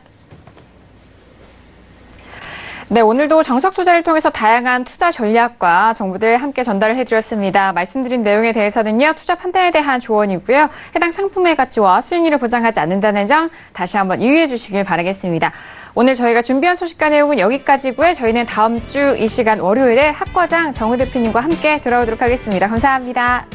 네, 오늘도 정석투자를 통해서 다양한 투자 전략과 정보들 함께 전달을 해드렸습니다. 말씀드린 내용에 대해서는요, 투자 판단에 대한 조언이고요. 해당 상품의 가치와 수익률을 보장하지 않는다는 점 다시 한번 유의해 주시길 바라겠습니다. 오늘 저희가 준비한 소식과 내용은 여기까지고요. 저희는 다음 주 이 시간 월요일에 학과장 정우 대표님과 함께 돌아오도록 하겠습니다. 감사합니다.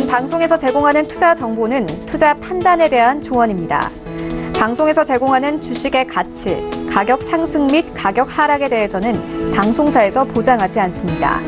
방송에서 제공하는 투자 정보는 투자 판단에 대한 조언입니다. 방송에서 제공하는 주식의 가치, 가격 상승 및 가격 하락에 대해서는 방송사에서 보장하지 않습니다.